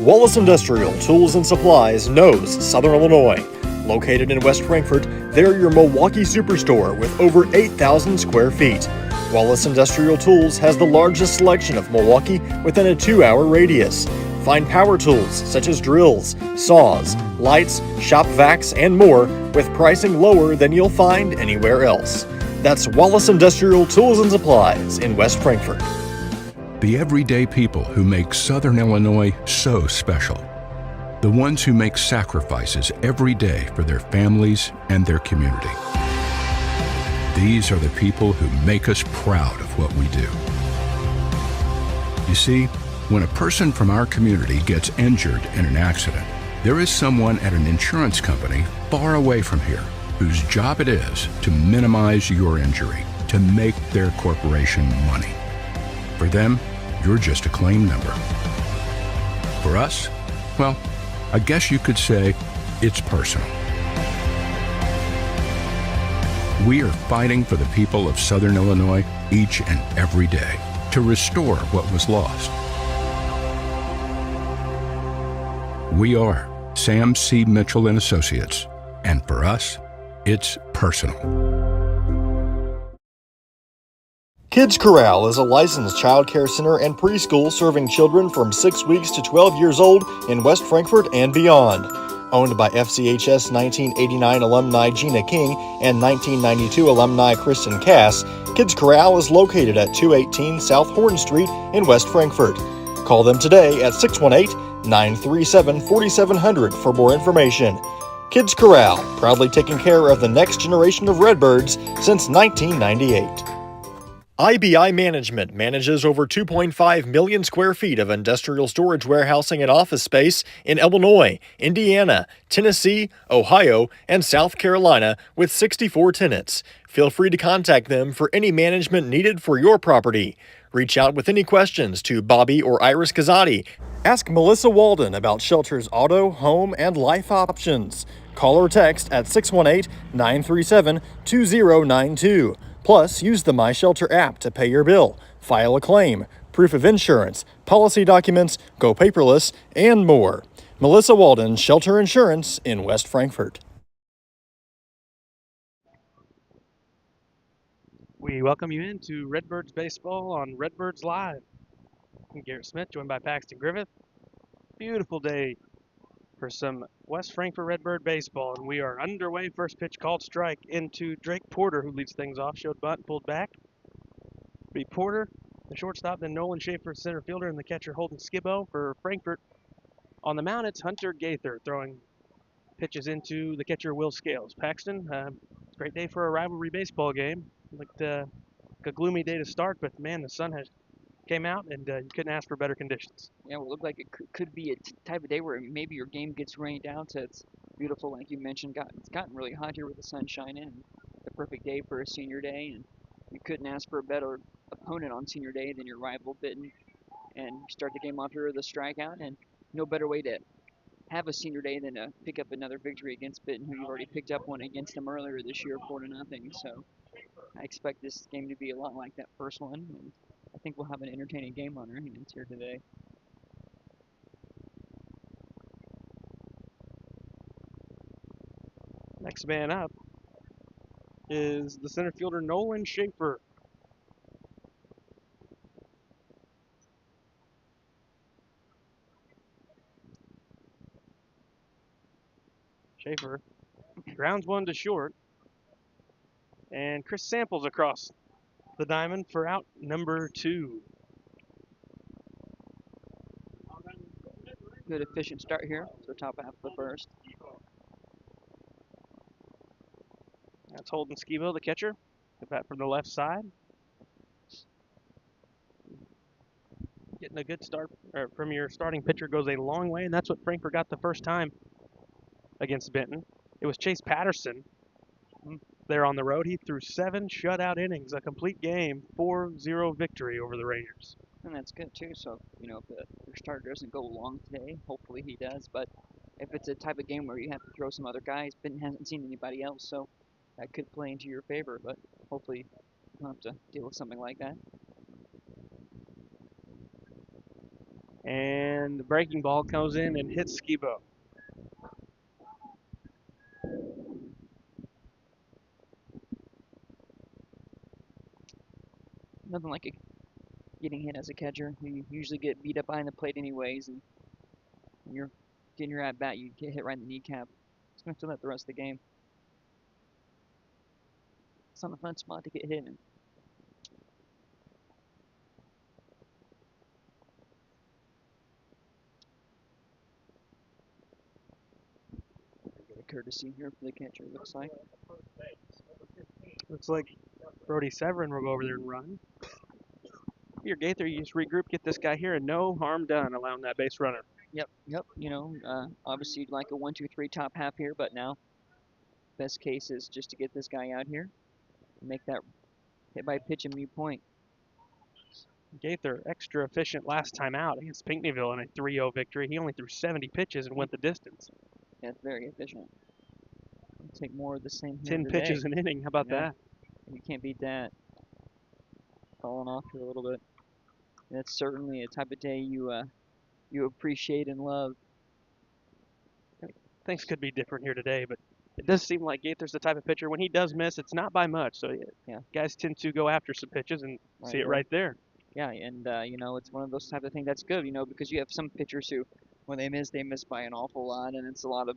Wallace Industrial Tools and Supplies knows Southern Illinois. Located in West Frankfort, they're your Milwaukee superstore with over 8,000 square feet. Wallace Industrial Tools has the largest selection of Milwaukee within a 2-hour radius. Find power tools such as drills, saws, lights, shop vacs, and more with pricing lower than you'll find anywhere else. That's Wallace Industrial Tools and Supplies in West Frankfort. The everyday people who make Southern Illinois so special. The ones who make sacrifices every day for their families and their community. These are the people who make us proud of what we do. You see, when a person from our community gets injured in an accident, there is someone at an insurance company far away from here whose job it is to minimize your injury, to make their corporation money. For them, you're just a claim number. For us, well, I guess you could say it's personal. We are fighting for the people of Southern Illinois each and every day to restore what was lost. We are Sam C. Mitchell and Associates, and for us, it's personal. Kids Corral is a licensed child care center and preschool serving children from 6 weeks to 12 years old in West Frankfort and beyond. Owned by FCHS 1989 alumni Gina King and 1992 alumni Kristen Cass, Kids Corral is located at 218 South Horn Street in West Frankfort. Call them today at 618-937-4700 for more information. Kids Corral, proudly taking care of the next generation of Redbirds since 1998. IBI Management manages over 2.5 million square feet of industrial storage warehousing and office space in Illinois, Indiana, Tennessee, Ohio, and South Carolina with 64 tenants. Feel free to contact them for any management needed for your property. Reach out with any questions to Bobby or Iris Kazadi. Ask Melissa Walden about Shelter's auto, home, and life options. Call or text at 618-937-2092. Plus, use the My Shelter app to pay your bill, file a claim, proof of insurance, policy documents, go paperless, and more. Melissa Walden, Shelter Insurance in West Frankfort. We welcome you into Redbirds Baseball on Redbirds Live. I'm Garrett Smith, joined by Paxton Griffith. Beautiful day for some West Frankfort Redbird baseball, and we are underway. First pitch called strike into Drake Porter, who leads things off. Showed bunt, pulled back. Be Porter, the shortstop, then Nolan Schaefer, center fielder, and the catcher Holden Skibbo for Frankfort. On the mound, it's Hunter Gaither throwing pitches into the catcher Will Scales. Paxton, it's a great day for a rivalry baseball game. Looked like a gloomy day to start, but man, the sun has came out, and you couldn't ask for better conditions. Yeah, well, it looked like it could be a type of day where maybe your game gets rained out. So it's beautiful, like you mentioned. It's gotten really hot here with the sun shining. And the perfect day for a senior day, and you couldn't ask for a better opponent on senior day than your rival Benton. And you start the game off here with a strikeout, and no better way to have a senior day than to pick up another victory against Benton, who you've already picked up one against them earlier this year, 4-0. So I expect this game to be a lot like that first one. And I think we'll have an entertaining game on our hands here today. Next man up is the center fielder Nolan Schaefer. Schaefer grounds one to short, and Chris Samples across the diamond for out number 2. Good efficient start here, so top half of the first. That's Holden Skibbo, the catcher. The bat from the left side. Getting a good start from your starting pitcher goes a long way, and that's what Frankfort got the first time against Benton. It was Chase Patterson there on the road. He threw 7 shutout innings, a complete game, 4-0 victory over the Rangers. And that's good too. So, if your starter doesn't go long today, hopefully he does. But if it's a type of game where you have to throw some other guys, Benton hasn't seen anybody else, so that could play into your favor. But hopefully you don't have to deal with something like that. And the breaking ball comes in and hits Skibo. Nothing like getting hit as a catcher. You usually get beat up behind the plate anyways, and when you're getting your at-bat, you get hit right in the kneecap. It's going to feel that the rest of the game. It's not a fun spot to get hit in. Courtesy here for the catcher, looks like. Looks like Brody Severin will go over there and run. Here, Gaither, you just regroup, get this guy here, and no harm done allowing that base runner. Yep. Obviously you'd like a 1-2-3 top half here, but now best case is just to get this guy out here and make that hit by pitch a mute point. Gaither extra efficient last time out against Pinckneyville in a 3-0 victory. He only threw 70 pitches and went the distance. Yeah, very efficient. I'll take more of the same here 10 today. pitches an inning. How about that? You can't beat that. Falling off here a little bit. That's certainly a type of day you appreciate and love. Things could be different here today, but it does seem like Gaither's the type of pitcher, when he does miss, it's not by much. So yeah, guys tend to go after some pitches and see it right there. Yeah, and it's one of those type of things that's good, because you have some pitchers who, when they miss by an awful lot, and it's a lot of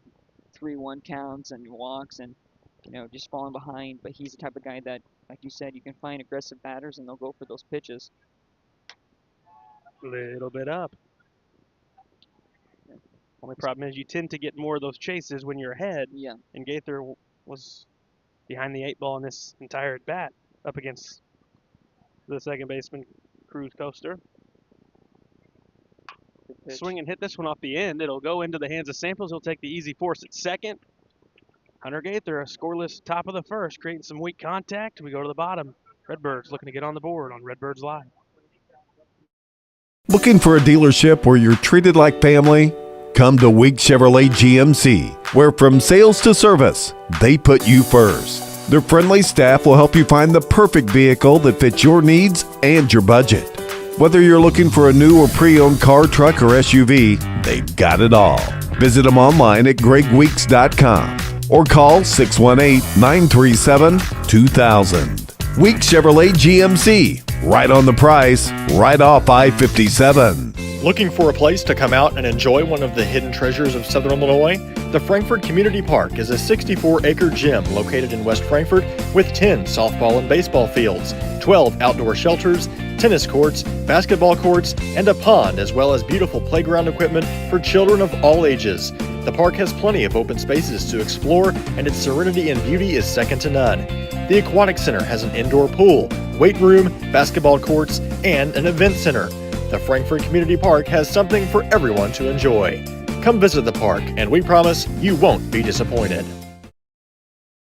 3-1 counts and walks and just falling behind. But he's the type of guy that, like you said, you can find aggressive batters and they'll go for those pitches. Little bit up. Only problem is you tend to get more of those chases when you're ahead. Yeah. And Gaither was behind the 8 ball in this entire at bat up against the second baseman, Cruz Coaster. Swing and hit this one off the end. It'll go into the hands of Samples. He'll take the easy force at second. Hunter Gaither, a scoreless top of the first, creating some weak contact. We go to the bottom. Redbirds looking to get on the board on Redbirds Live. Looking for a dealership where you're treated like family? Come to Week Chevrolet GMC, where from sales to service, they put you first. Their friendly staff will help you find the perfect vehicle that fits your needs and your budget. Whether you're looking for a new or pre-owned car, truck, or SUV, they've got it all. Visit them online at gregweeks.com or call 618-937-2000. Week Chevrolet GMC, right on the price, right off I-57. Looking for a place to come out and enjoy one of the hidden treasures of Southern Illinois? The Frankfort Community Park is a 64-acre gym located in West Frankfort with 10 softball and baseball fields, 12 outdoor shelters, tennis courts, basketball courts, and a pond, as well as beautiful playground equipment for children of all ages. The park has plenty of open spaces to explore, and its serenity and beauty is second to none. The Aquatic Center has an indoor pool, weight room, basketball courts, and an event center. The Frankfort Community Park has something for everyone to enjoy. Come visit the park, and we promise you won't be disappointed.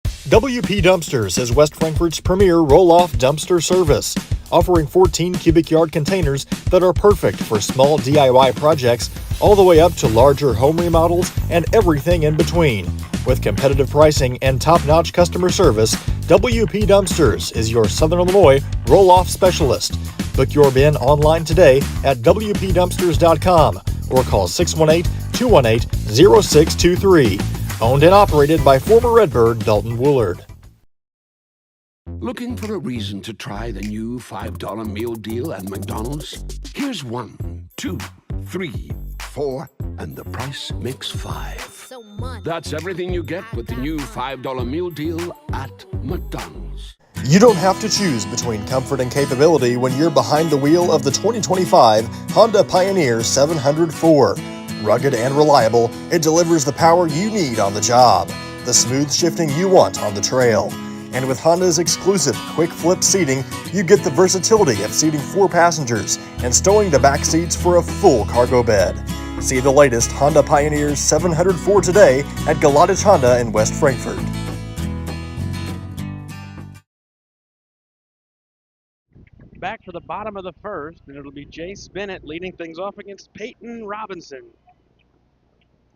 WP Dumpsters is West Frankfort's premier roll-off dumpster service, offering 14 cubic yard containers that are perfect for small DIY projects all the way up to larger home remodels and everything in between. With competitive pricing and top-notch customer service, WP Dumpsters is your Southern Illinois roll-off specialist. Book your bin online today at WPDumpsters.com or call 618-218-0623. Owned and operated by former Redbird Dalton Woolard. Looking for a reason to try the new $5 meal deal at McDonald's? Here's 1, 2, 3, 4, and the price makes 5. So much. That's everything you get with the new $5 meal deal at McDonald's. You don't have to choose between comfort and capability when you're behind the wheel of the 2025 Honda Pioneer 704. Rugged and reliable, it delivers the power you need on the job, the smooth shifting you want on the trail. And with Honda's exclusive quick flip seating, you get the versatility of seating 4 passengers and stowing the back seats for a full cargo bed. See the latest Honda Pioneer 704 today at Galatich Honda in West Frankfort. back for the bottom of the first, and it'll be Jace Bennett leading things off against Peyton Robinson.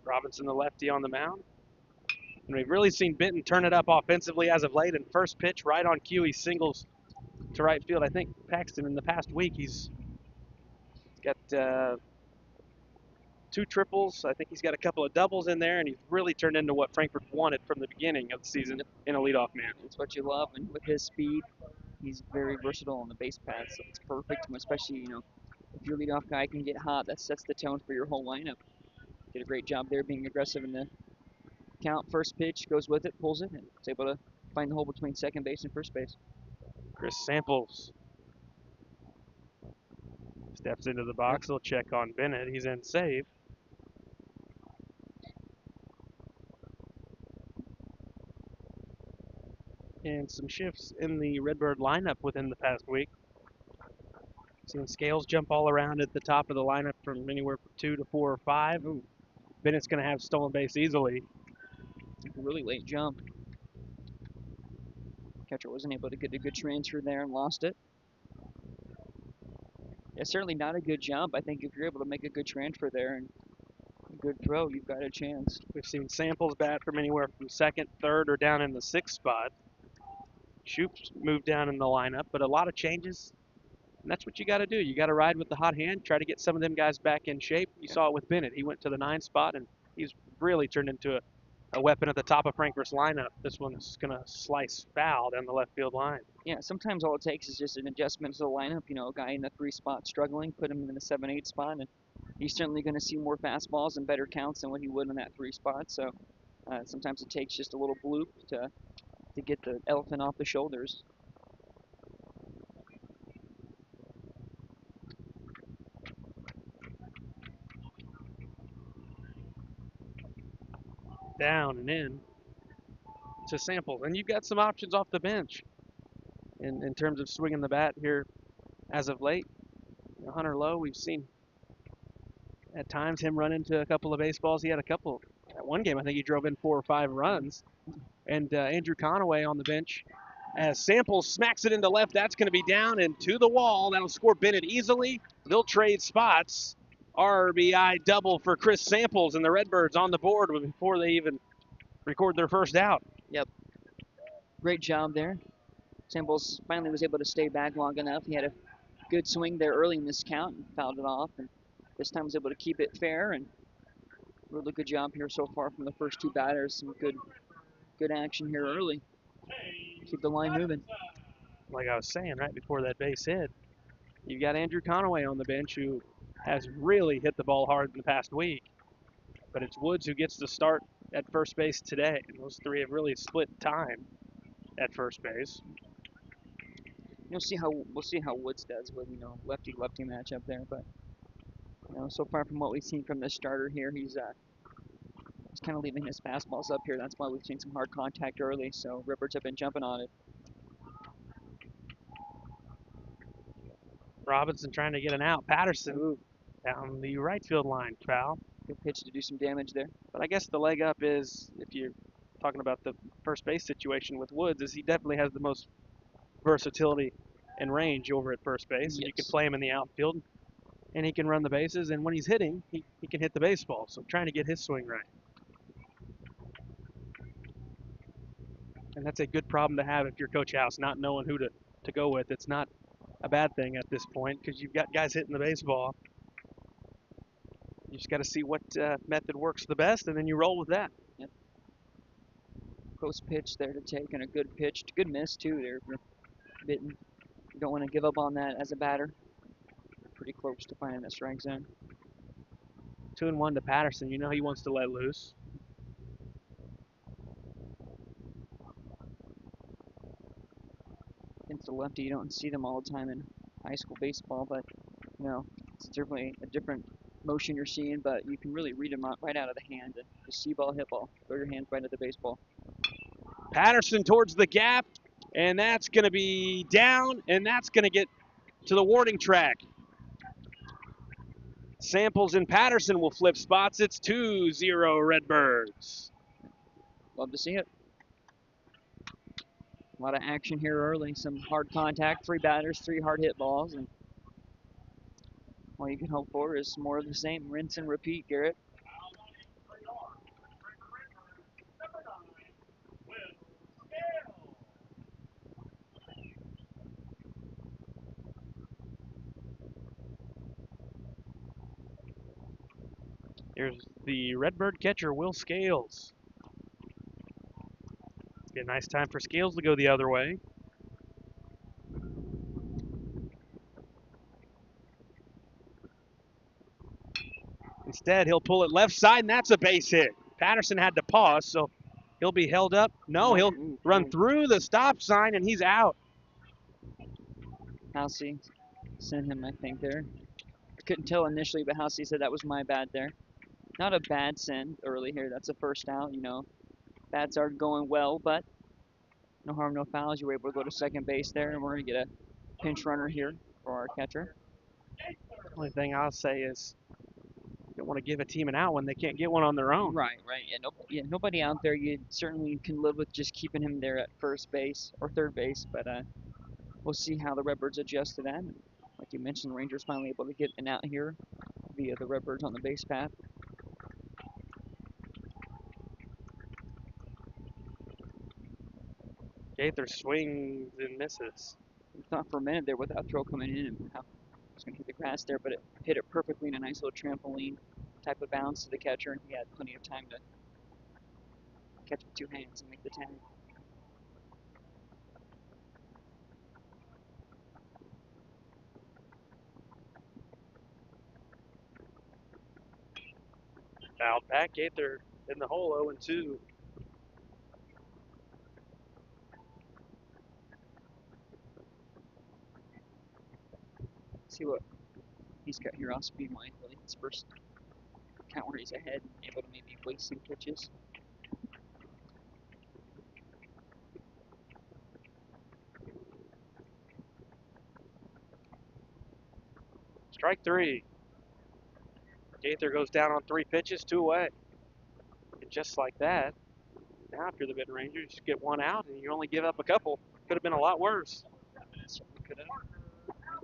Robinson, the lefty, on the mound. And we've really seen Benton turn it up offensively as of late. And first pitch, right on cue, he singles to right field. I think Paxton, in the past week, he's got 2 triples. I think he's got a couple of doubles in there, and he's really turned into what Frankfurt wanted from the beginning of the season in a leadoff man. It's what you love, and with his speed, he's very versatile on the base paths, so it's perfect, especially, if your leadoff guy can get hot, that sets the tone for your whole lineup. Did a great job there being aggressive in the count. First pitch, goes with it, pulls it, and is able to find the hole between second base and first base. Chris Samples steps into the box. He'll check on Bennett. He's in save. And some shifts in the Redbird lineup within the past week. Seen Scales jump all around at the top of the lineup from anywhere from 2 to 4 or 5. Ooh. Bennett's going to have stolen base easily. A really late jump. Catcher wasn't able to get a good transfer there and lost it. Yeah, certainly not a good jump. I think if you're able to make a good transfer there and a good throw, you've got a chance. We've seen Samples bat from anywhere from second, third, or down in the 6th spot. Shoop's moved down in the lineup, but a lot of changes. And that's what you got to do. You got to ride with the hot hand, try to get some of them guys back in shape. You saw it with Bennett. He went to the 9 spot, and he's really turned into a weapon at the top of Frankfurt's lineup. This one's going to slice foul down the left field line. Yeah, sometimes all it takes is just an adjustment to the lineup. A guy in the 3 spot struggling, put him in the 7-8 spot, and he's certainly going to see more fastballs and better counts than what he would in that 3 spot. So sometimes it takes just a little bloop to get the elephant off the shoulders. Down and in to Samples. And you've got some options off the bench in terms of swinging the bat here as of late. Hunter Lowe, we've seen at times him run into a couple of baseballs. He had a couple. At one game, I think he drove in 4 or 5 runs. And Andrew Conaway on the bench. As Samples smacks it into left, that's going to be down and to the wall. That'll score Bennett easily. They'll trade spots. RBI double for Chris Samples, and the Redbirds on the board before they even record their first out. Yep. Great job there. Samples finally was able to stay back long enough. He had a good swing there early in this count and fouled it off, and this time was able to keep it fair, and really good job here so far from the first 2 batters. Some good action here early. Keep the line moving. Like I was saying right before that base hit, you've got Andrew Conaway on the bench who has really hit the ball hard in the past week. But it's Woods who gets the start at first base today. And those 3 have really split time at first base. We'll see how Woods does with lefty matchup there, but so far from what we've seen from this starter here, he's kind of leaving his fastballs up here. That's why we've seen some hard contact early. So Redbirds have been jumping on it. Robinson trying to get an out. Patterson down the right field line. Foul. Good pitch to do some damage there. But I guess the leg up is, if you're talking about the first base situation with Woods, is he definitely has the most versatility and range over at first base. Yes. You can play him in the outfield, and he can run the bases. And when he's hitting, he can hit the baseball. So trying to get his swing right. And that's a good problem to have if you're Coach House, not knowing who to go with. It's not a bad thing at this point because you've got guys hitting the baseball. You just got to see what method works the best, and then you roll with that. Yep. Close pitch there to take, and a good pitch. Good miss, too, there for Benton. You don't want to give up on that as a batter. Pretty close to finding that strike zone. 2-1 to Patterson. You know he wants to let loose. Against the lefty, you don't see them all the time in high school baseball, but it's definitely a different motion you're seeing, but you can really read them right out of the hand. And just see ball, hit ball, throw your hand right at the baseball. Patterson towards the gap, and that's going to be down, and that's going to get to the warning track. Samples and Patterson will flip spots. It's 2-0 Redbirds. Love to see it. A lot of action here early. Some hard contact. 3 batters, 3 hard hit balls, and all you can hope for is more of the same. Rinse and repeat, Garrett. Here's the Redbird catcher, Will Scales. Be a nice time for Scales to go the other way. Instead, he'll pull it left side, and that's a base hit. Patterson had to pause, so he'll be held up. No, he'll run through the stop sign, and he's out. Housey sent him, I think, there. I couldn't tell initially, but Housey said that was my bad there. Not a bad send early here. That's a first out, you know. Bats are going well, but no harm, no fouls. You were able to go to second base there, and we're going to get a pinch runner here for our catcher. Only thing I'll say is you don't want to give a team an out when they can't get one on their own. Right. Yeah, nobody out there. You certainly can live with just keeping him there at first base or third base, but we'll see how the Redbirds adjust to that. Like you mentioned, the Rangers finally able to get an out here via the Redbirds on the base path. Gaither swings and misses. We thought for a minute there with that throw coming in and how it was going to hit the grass there, but it hit it perfectly in a nice little trampoline type of bounce to the catcher, and he had plenty of time to catch with 2 hands and make the tag. Fouled back, Gaither in the hole, 0-2. See what he's got here off speed line. Really, his first count where he's ahead and able to maybe waste some pitches. Strike 3. Gaither goes down on 3 pitches, 2 away. And just like that, now if you're the Benton Rangers, you get 1 out and you only give up a couple. Could have been a lot worse. Certainly could have.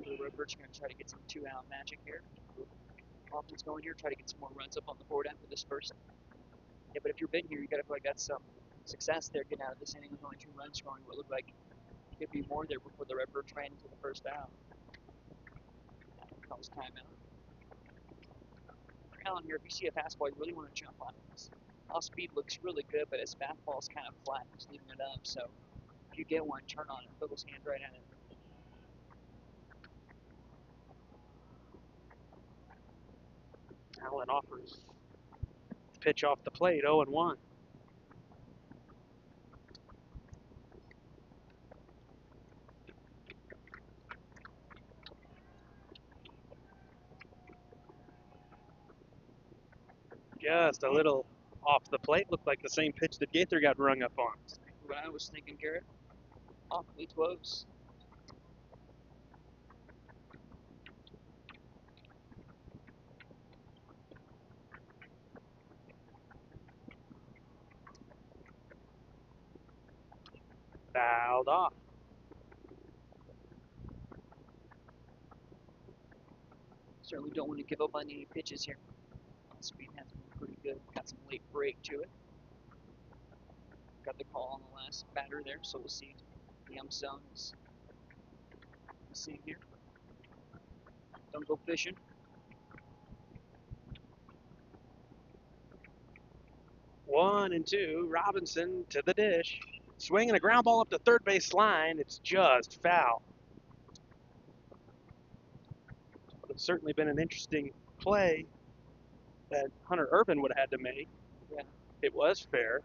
The Redbirds are going to try to get some 2-out magic here. Offense going here, try to get some more runs up on the board after this first. Yeah, but if you're Benton here, you got to feel like that's some success there, getting out of this inning with only 2 runs scoring. What looked like could be more there before the Redbirds ran into the first out. Calls timeout. For Allen here, if you see a fastball, you really want to jump on it. Off speed looks really good, but his fastball's kind of flat, just leaving it up. So if you get one, turn on it. Put those hands right at it. Allen offers the pitch off the plate, 0-1. Just a little off the plate, looked like the same pitch that Gaither got rung up on. What I was thinking, Garrett, awfully close. Fouled off. Certainly don't want to give up on any pitches here. Speed has been pretty good. Got some late break to it. Got the call on the last batter there, so we'll see. The zone is the same here. Don't go fishing. One and two. Robinson to the dish. Swinging a ground ball up the third base line. It's just foul. Would have certainly been an interesting play that Hunter Urban would have had to make. Yeah. It was fair.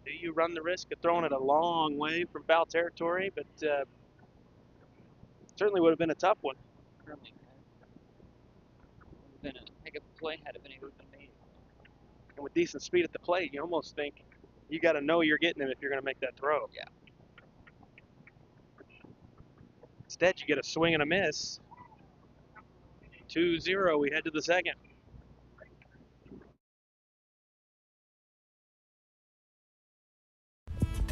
Do you run the risk of throwing it a long way from foul territory? But certainly would have been a tough one. Certainly would have been a heck of a play had it been able to be made. And with decent speed at the plate, you almost think you got to know you're getting him if you're going to make that throw. Yeah. Instead, you get a swing and a miss. 2-0, we head to the second.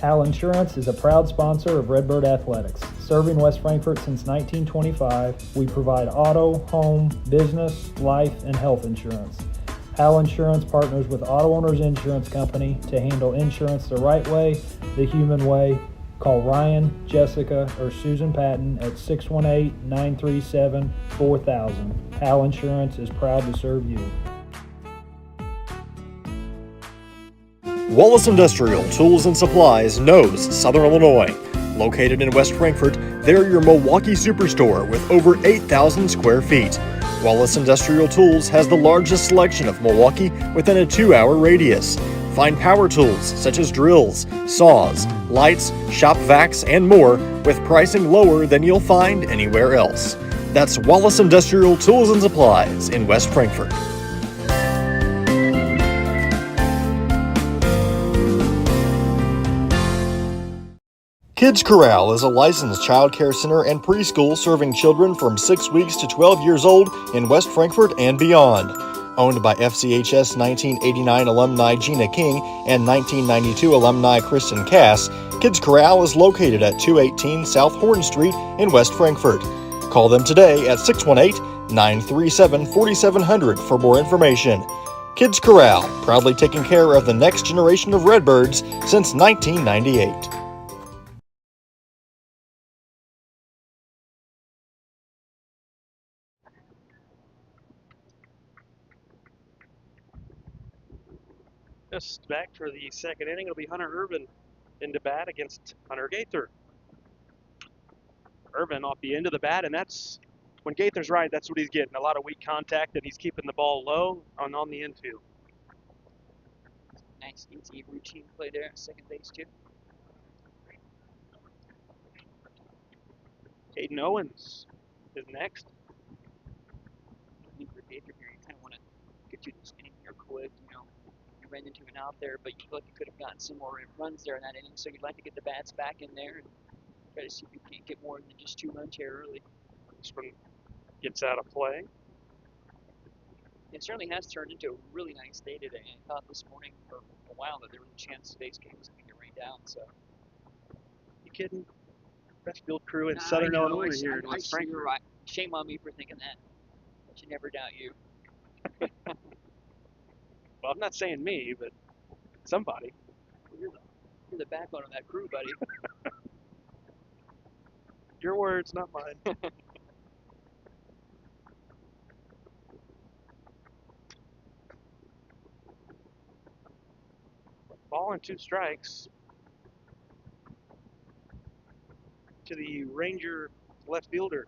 Hal Insurance is a proud sponsor of Redbird Athletics. Serving West Frankfort since 1925, we provide auto, home, business, life, and health insurance. Hal Insurance partners with Auto Owners Insurance Company to handle insurance the right way, the human way. Call Ryan, Jessica, or Susan Patton at 618-937-4000. Hal Insurance is proud to serve you. Wallace Industrial Tools and Supplies knows Southern Illinois. Located in West Frankfort, they're your Milwaukee superstore with over 8,000 square feet. Wallace Industrial Tools has the largest selection of Milwaukee within a 2-hour radius. Find power tools such as drills, saws, lights, shop vacs, and more with pricing lower than you'll find anywhere else. That's Wallace Industrial Tools and Supplies in West Frankfort. Kids Corral is a licensed child care center and preschool serving children from 6 weeks to 12 years old in West Frankfort and beyond. Owned by FCHS 1989 alumni Gina King and 1992 alumni Kristen Cass, Kids Corral is located at 218 South Horn Street in West Frankfort. Call them today at 618-937-4700 for more information. Kids Corral, proudly taking care of the next generation of Redbirds since 1998. Just back for the second inning, it'll be Hunter Irvin into bat against Hunter Gaither. Irvin off the end of the bat, and that's when Gaither's right, that's what he's getting. A lot of weak contact, and he's keeping the ball low on the infield. Nice, easy routine play there at second base, too. Caden Owens is next. I think for Gaither here, you kind of want to get you this inning here quick, You ran into an out there, but you feel like you could have gotten some more runs there in that inning, so you'd like to get the bats back in there and try to see if you can't get more than just 2 runs here early. This one gets out of play. It certainly has turned into a really nice day today. I thought this morning for a while that there was a chance today's game was going to get rained down. So, You kidding? Best field crew in Southern Illinois here in West Frankfort. You're right. Shame on me for thinking that. I should never doubt you. Well, I'm not saying me, but somebody. You're the backbone of that crew, buddy. Your words, not mine. Ball and 2 strikes to the Ranger left fielder.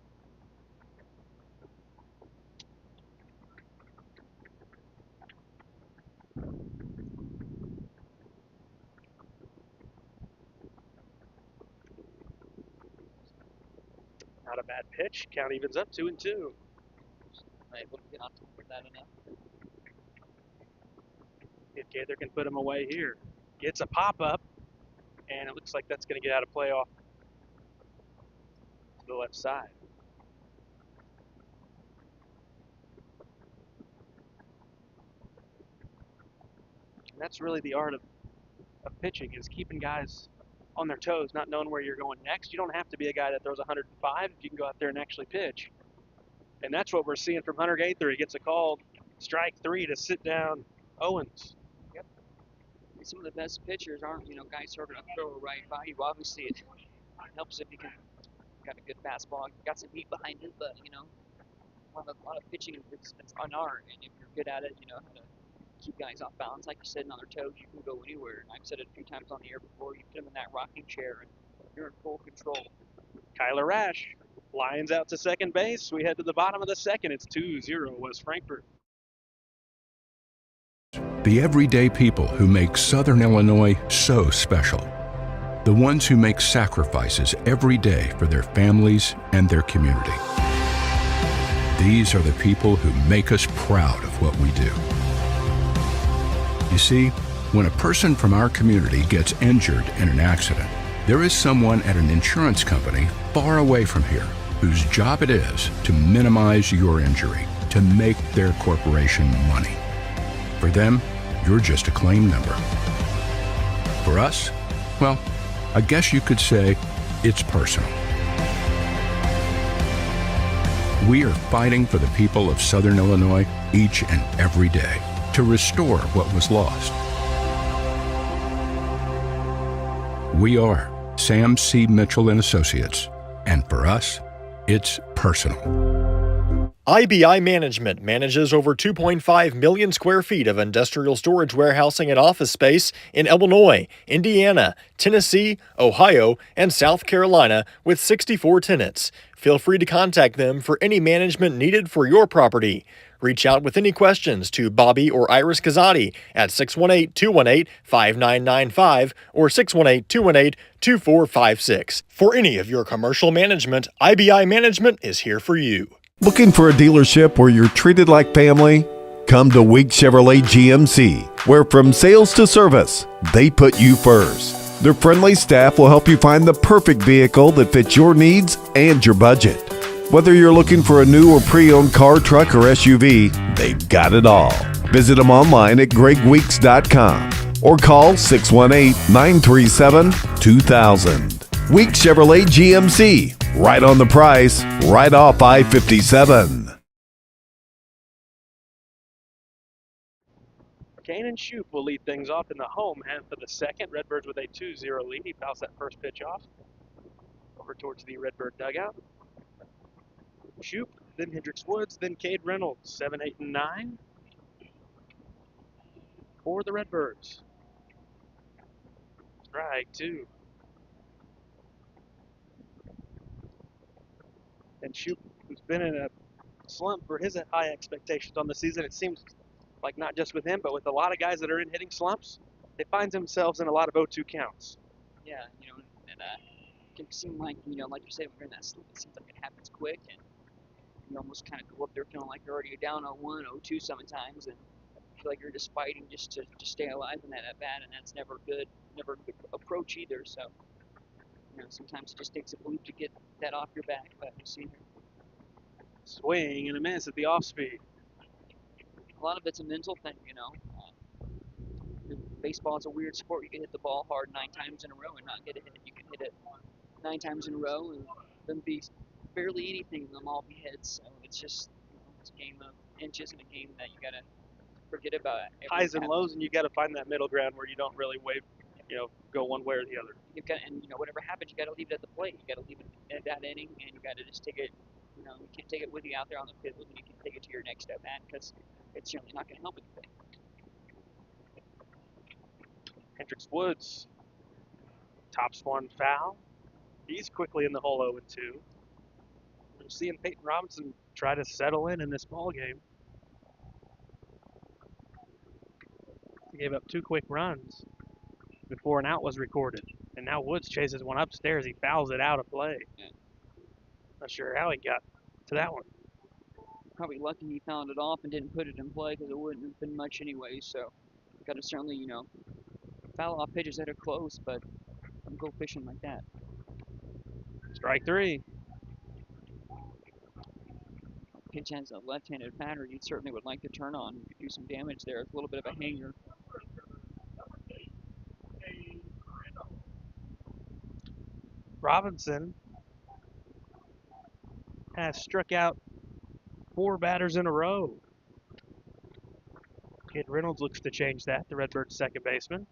Not a bad pitch. Count evens up 2-2. Not able to get on top of that enough. If Gaither can put him away here. Gets a pop-up, and it looks like that's going to get out of play off to the left side. And that's really the art of pitching, is keeping guys on their toes, not knowing where you're going next. You don't have to be a guy that throws 105 if you can go out there and actually pitch. And that's what we're seeing from Hunter Gaither. He gets a call, strike 3 to sit down Owens. Yep. And some of the best pitchers aren't, guys who are going to throw right by you. Obviously, it helps if you can got a good fastball, got some heat behind it, but, a lot of pitching is an art, and if you're good at it, you know how to keep guys off balance. Like you said, on their toes, you can go anywhere. And I've said it a few times on the air before. You put them in that rocking chair, and you're in full control. Kyler Rash lines out to second base. We head to the bottom of the second. It's 2-0 West Frankfort. The everyday people who make Southern Illinois so special. The ones who make sacrifices every day for their families and their community. These are the people who make us proud of what we do. You see, when a person from our community gets injured in an accident, there is someone at an insurance company far away from here whose job it is to minimize your injury, to make their corporation money. For them, you're just a claim number. For us, well, I guess you could say it's personal. We are fighting for the people of Southern Illinois each and every day to restore what was lost. We are Sam C. Mitchell and Associates, and for us, it's personal. IBI Management manages over 2.5 million square feet of industrial storage warehousing and office space in Illinois, Indiana, Tennessee, Ohio, and South Carolina with 64 tenants. Feel free to contact them for any management needed for your property. Reach out with any questions to Bobby or Iris Kazadi at 618-218-5995 or 618-218-2456. For any of your commercial management, IBI Management is here for you. Looking for a dealership where you're treated like family? Come to Week Chevrolet GMC, where from sales to service, they put you first. Their friendly staff will help you find the perfect vehicle that fits your needs and your budget. Whether you're looking for a new or pre-owned car, truck, or SUV, they've got it all. Visit them online at gregweeks.com or call 618-937-2000. Week Chevrolet GMC, right on the price, right off I-57. Kanan Shoup will lead things off in the home half of the second. Redbirds with a 2-0 lead. He fouls that first pitch off over towards the Redbird dugout. Shoup, then Hendricks Woods, then Cade Reynolds, 7, 8, and 9 for the Redbirds. Strike two. And Shoup, who's been in a slump for his high expectations on the season, it seems like not just with him, but with a lot of guys that are in hitting slumps, they find themselves in a lot of 0-2 counts. Yeah, and it can seem like, like you said, when you're in that slump, it seems like it happens quick, and you almost kind of go up there feeling like you're already down 0-1, 0-2 sometimes, and feel like you're just fighting just to stay alive in that at bat, and that's never good approach either. So, sometimes it just takes a bloop to get that off your back. But you see, Swing and a miss at the off speed. a lot of it's a mental thing. Baseball is a weird sport. You can hit the ball hard 9 times in a row and not get a hit. You can hit it 9 times in a row and then be barely anything, and them all be hits. So it's just it's a game of inches and a game that you gotta forget about. Highs and lows, and you got to find that middle ground where you don't really go one way or the other. You've got, and whatever happens, you got to leave it at the plate. You got to leave it at that inning, and you got to just take it. You can't take it with you out there on the field, and you can take it to your next at bat because it's certainly not going to help anything. Hendricks Woods tops one foul. He's quickly in the hole 0-2. We're seeing Peyton Robinson try to settle in this ball game. He gave up 2 quick runs before an out was recorded. And now Woods chases one upstairs. He fouls it out of play. Yeah. Not sure how he got to that one. Probably lucky he fouled it off and didn't put it in play because it wouldn't have been much anyway. So, got to certainly, foul off pitches that are close, but don't go fishing like that. Strike 3. Pitch has a left-handed batter you certainly would like to turn on. You could do some damage there. It's a little bit of a hanger. Robinson has struck out 4 batters in a row. Kid Reynolds looks to change that, the Redbirds' second baseman.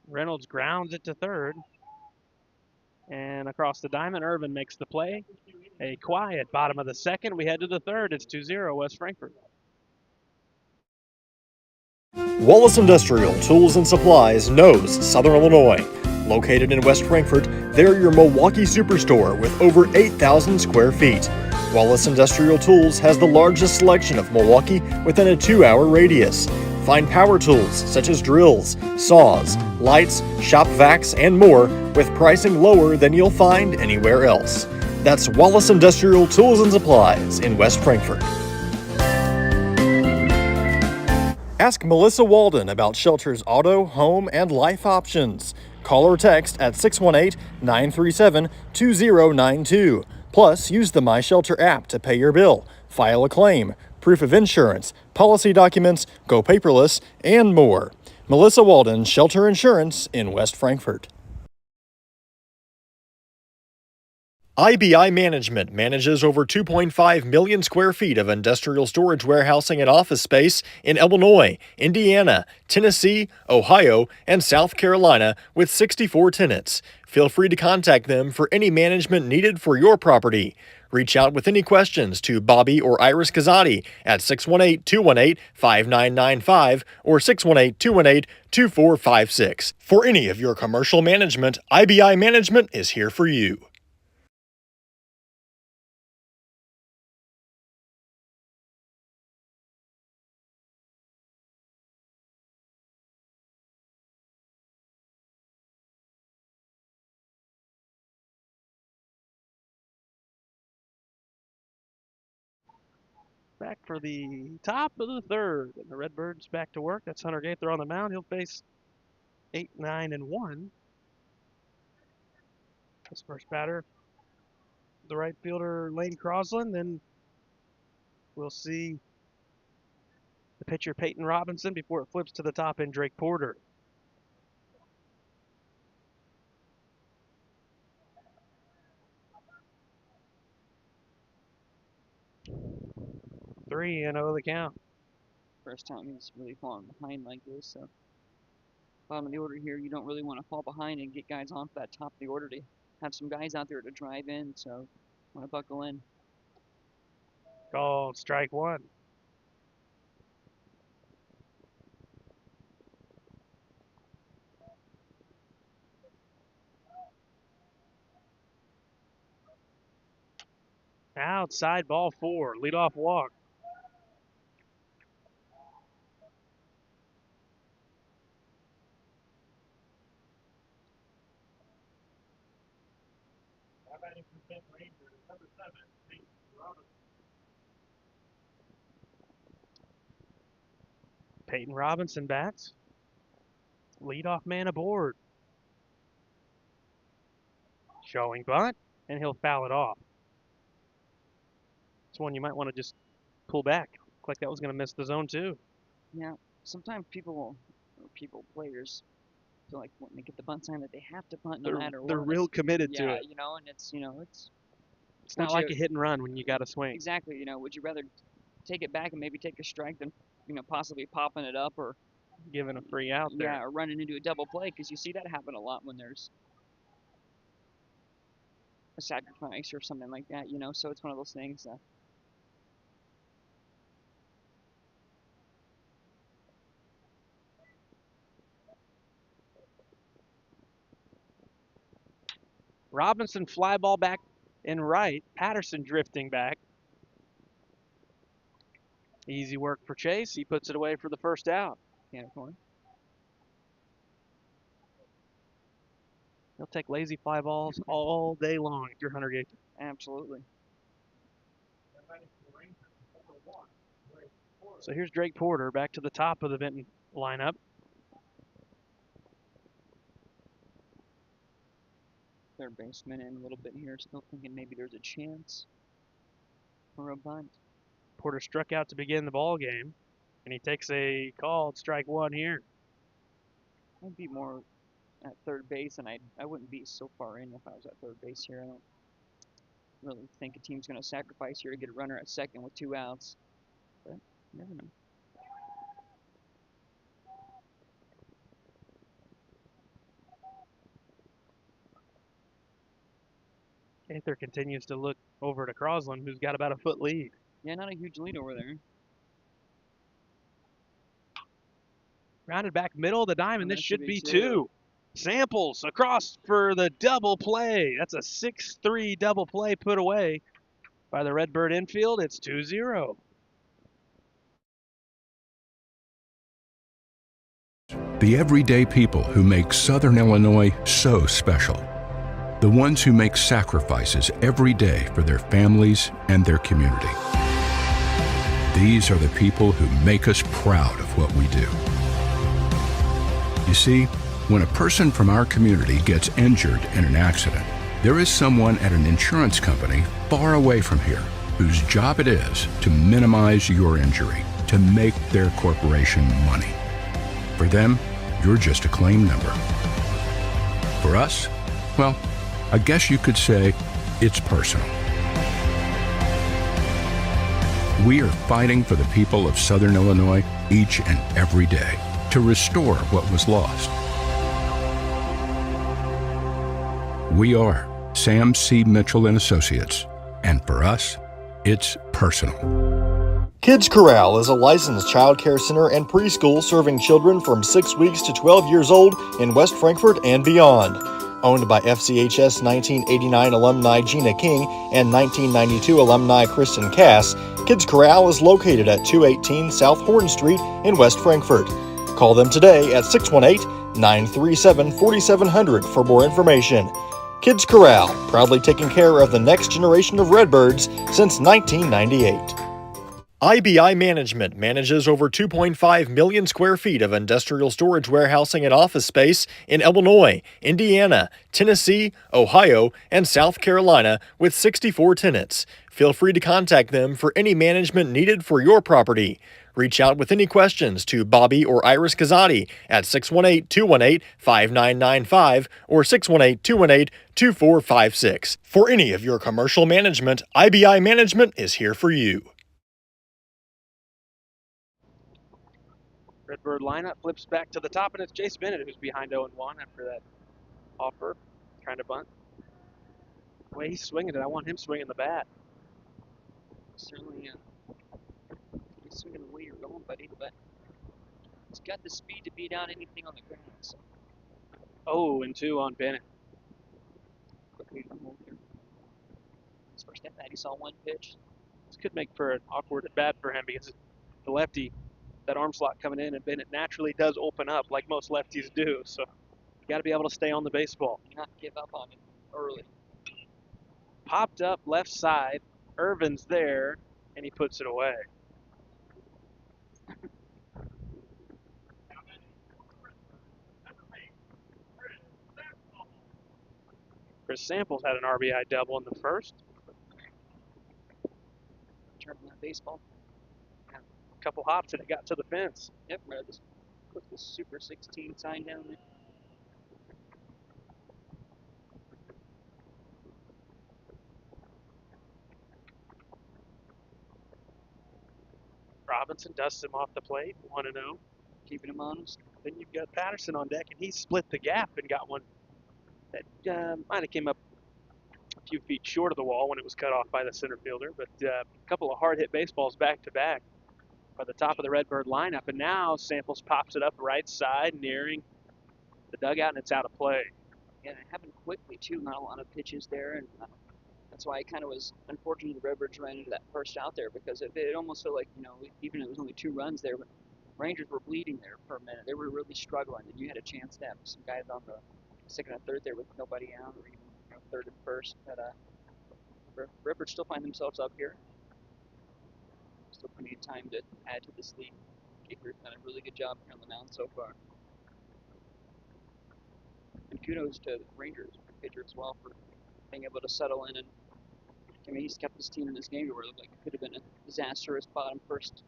Reynolds grounds it to third. And across the diamond, Irvin makes the play. A quiet bottom of the second. We head to the third. It's 2-0 West Frankfort. Wallace Industrial Tools and Supplies knows Southern Illinois. Located in West Frankfort, they're your Milwaukee superstore with over 8,000 square feet. Wallace Industrial Tools has the largest selection of Milwaukee within a 2-hour radius. Find power tools such as drills, saws, lights, shop vacs, and more with pricing lower than you'll find anywhere else. That's Wallace Industrial Tools and Supplies in West Frankfort. Ask Melissa Walden about Shelter's auto, home, and life options. Call or text at 618-937-2092. Plus, use the My Shelter app to pay your bill, file a claim, proof of insurance, policy documents, go paperless, and more. Melissa Walden, Shelter Insurance in West Frankfort. IBI Management manages over 2.5 million square feet of industrial storage warehousing and office space in Illinois, Indiana, Tennessee, Ohio, and South Carolina with 64 tenants. Feel free to contact them for any management needed for your property. Reach out with any questions to Bobby or Iris Kazadi at 618-218-5995 or 618-218-2456. For any of your commercial management, IBI Management is here for you. Back for the top of the third. And the Redbirds back to work. That's Hunter Gaither on the mound. He'll face 8, 9, and 1. His first batter, the right fielder, Lane Crosland. Then we'll see the pitcher, Peyton Robinson, before it flips to the top end, Drake Porter. Three and 0 the count. First time he's really fallen behind like this, so bottom of the order here, you don't really want to fall behind and get guys on for that top of the order to have some guys out there to drive in, so want to buckle in. Called strike one. Outside, ball 4, leadoff walk. Peyton Robinson bats. Leadoff man aboard. Showing bunt, and he'll foul it off. It's one you might want to just pull back. Looked like that was going to miss the zone too. Yeah, sometimes players feel like when they get the bunt sign that they have to bunt no matter what. They're real committed to it. You know, and it's It's not like a hit and run when you got to swing. Exactly. You know, would you rather take it back and maybe take a strike than possibly popping it up or giving a free out there? Yeah, or running into a double play, because you see that happen a lot when there's a sacrifice or something like that. So it's one of those things. Robinson fly ball back in right. Patterson drifting back. Easy work for Chase. He puts it away for the first out. Yeah, corner. He'll take lazy fly balls all day long if you're Hunter Gaither. Absolutely. So here's Drake Porter back to the top of the Benton lineup. Third baseman in a little bit here, still thinking maybe there's a chance for a bunt. Porter struck out to begin the ball game, and he takes a called strike one here. I'd be more at third base, and I wouldn't be so far in if I was at third base here. I don't really think a team's going to sacrifice here to get a runner at second with 2 outs, but you never know. Gaither continues to look over to Crosland, who's got about a foot lead. Yeah, not a huge lead over there. Rounded back middle of the diamond. This should be 2. Samples across for the double play. That's a 6-3 double play put away by the Redbird infield. It's 2-0. The everyday people who make Southern Illinois so special. The ones who make sacrifices every day for their families and their community. These are the people who make us proud of what we do. You see, When a person from our community gets injured in an accident, there is someone at an insurance company far away from here whose job it is to minimize your injury, to make their corporation money. For them, you're just a claim number. For us, well, I guess you could say it's personal. We are fighting for the people of Southern Illinois each and every day to restore what was lost. We are Sam C. Mitchell and Associates, and for us, it's personal. Kids Corral is a licensed child care center and preschool serving children from 6 weeks to 12 years old in West Frankfort and beyond. Owned by FCHS 1989 alumni Gina King and 1992 alumni Kristen Cass, Kids Corral is located at 218 South Horn Street in West Frankfort. Call them today at 618-937-4700 for more information. Kids Corral, proudly taking care of the next generation of Redbirds since 1998. IBI Management manages over 2.5 million square feet of industrial storage warehousing and office space in Illinois, Indiana, Tennessee, Ohio, and South Carolina with 64 tenants. Feel free to contact them for any management needed for your property. Reach out with any questions to Bobby or Iris Kazadi at 618-218-5995 or 618-218-2456. For any of your commercial management, IBI Management is here for you. Redbird lineup flips back to the top, and it's Jace Bennett who's behind 0-1 after that offer, trying to bunt. The way he's swinging it, I want him swinging the bat. Certainly, he's swinging the way you're going, buddy, but he's got the speed to beat out anything on the ground. So 0-2 on Bennett. quickly to move here. His first at bat, he saw one pitch. This could make for an awkward at bat for him because the lefty, that arm slot coming in, and Bennett naturally does open up like most lefties do. So you got to be able to stay on the baseball. Not give up on him early. Popped up left side. Irvin's there, and he puts it away. Chris Samples had an RBI double in the first. Turn on that baseball. A couple hops and it got to the fence. Yep, right. Just put the Super 16 sign down there. Robinson dusts him off the plate, 1-0. Keeping him honest. Then you've got Patterson on deck, and he split the gap and got one that might have came up a few feet short of the wall when it was cut off by the center fielder. But a couple of hard-hit baseballs back-to-back by the top of the Redbird lineup. And now Samples pops it up right side, nearing the dugout, and it's out of play. Yeah, it happened quickly, too. Not a lot of pitches there, and that's why it kind of was unfortunate the Redbirds ran into that first out there, because it almost felt like, even if it was only 2 runs there, but Rangers were bleeding there for a minute. They were really struggling, and you had a chance to have some guys on the second and third there with nobody out, or even third and first. But Redbirds still find themselves up here. Still plenty of time to add to this lead. Kicker's done a really good job here on the mound so far. And kudos to the Rangers pitcher as well for being able to settle in, and he's kept his team in this game where it looked like it could have been a disastrous bottom first.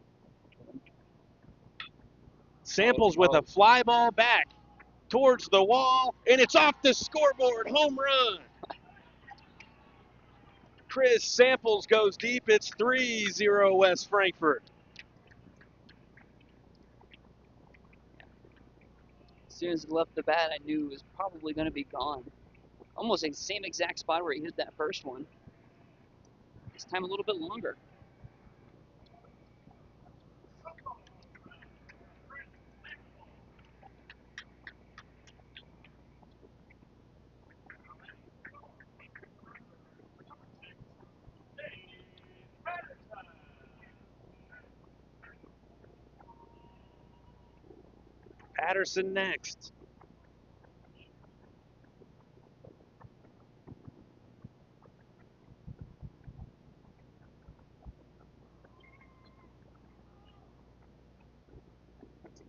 Samples with a fly ball back towards the wall, and it's off the scoreboard. Home run. Chris Samples goes deep. It's 3-0 West Frankfort. As soon as he left the bat, I knew it was probably going to be gone. Almost the same exact spot where he hit that first one. This time a little bit longer. Patterson next.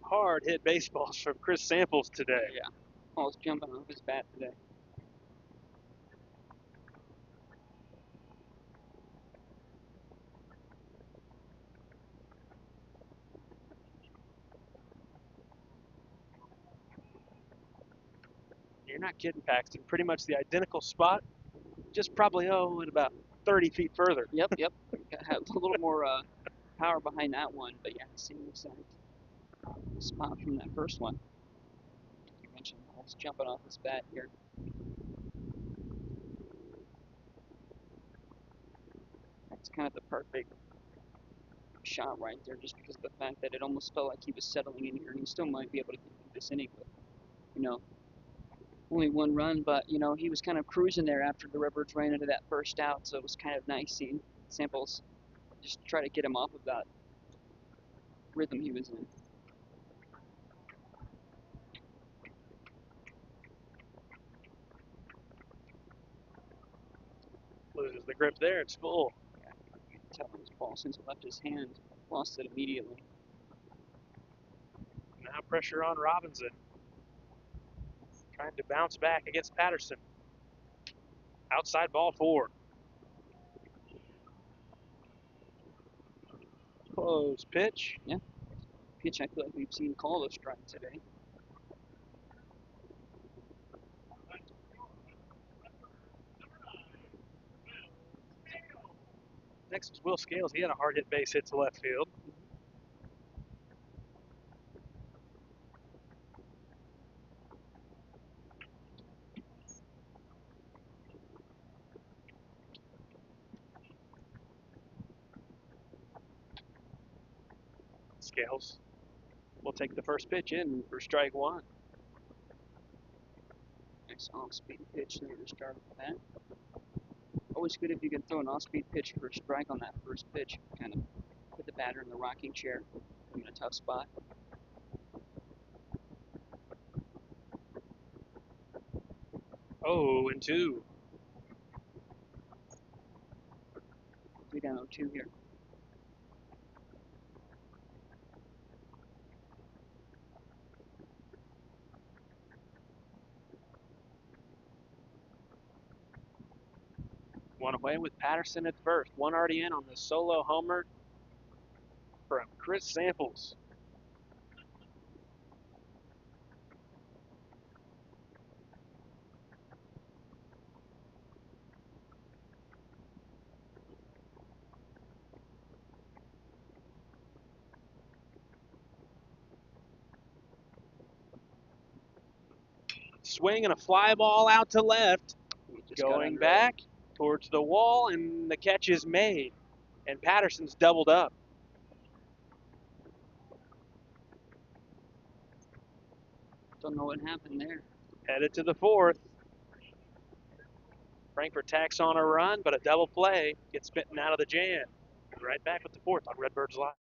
Hard hit baseballs from Chris Samples today. Yeah. Paul's jumping off his bat today. You're not kidding, Paxton. Pretty much the identical spot, just probably, at about 30 feet further. Yep. Had a little more power behind that one, but yeah, same exact spot from that first one. You mentioned Paul's jumping off his bat here. That's kind of the perfect shot right there, just because of the fact that it almost felt like he was settling in here, and he still might be able to get this inning with, only one run, but he was kind of cruising there after the Redbirds ran into that first out, so it was kind of nice seeing Samples just try to get him off of that rhythm he was in. Loses the grip there. It's full. Yeah, you can tell his ball since it left his hand, lost it immediately. Now pressure on Robinson. Trying to bounce back against Patterson. Outside ball 4. Close pitch. Yeah, pitch I feel like we've seen call a strike today. Next was Will Scales. He had a hard hit base hit to left field. Scales will take the first pitch in for strike 1. Nice off-speed pitch there to start with that. Always good if you can throw an off-speed pitch for a strike on that first pitch. Kind of put the batter in the rocking chair in a tough spot. Oh, and 2. 3 down 0-2 here. One away with Patterson at first. One already in on the solo homer from Chris Samples. Swing and a fly ball out to left. Going back towards the wall, and the catch is made. And Patterson's doubled up. Don't know what happened there. Headed to the 4th. Frankfurt tacks on a run, but a double play gets Benton out of the jam. Right back with the 4th on Redbirds Live.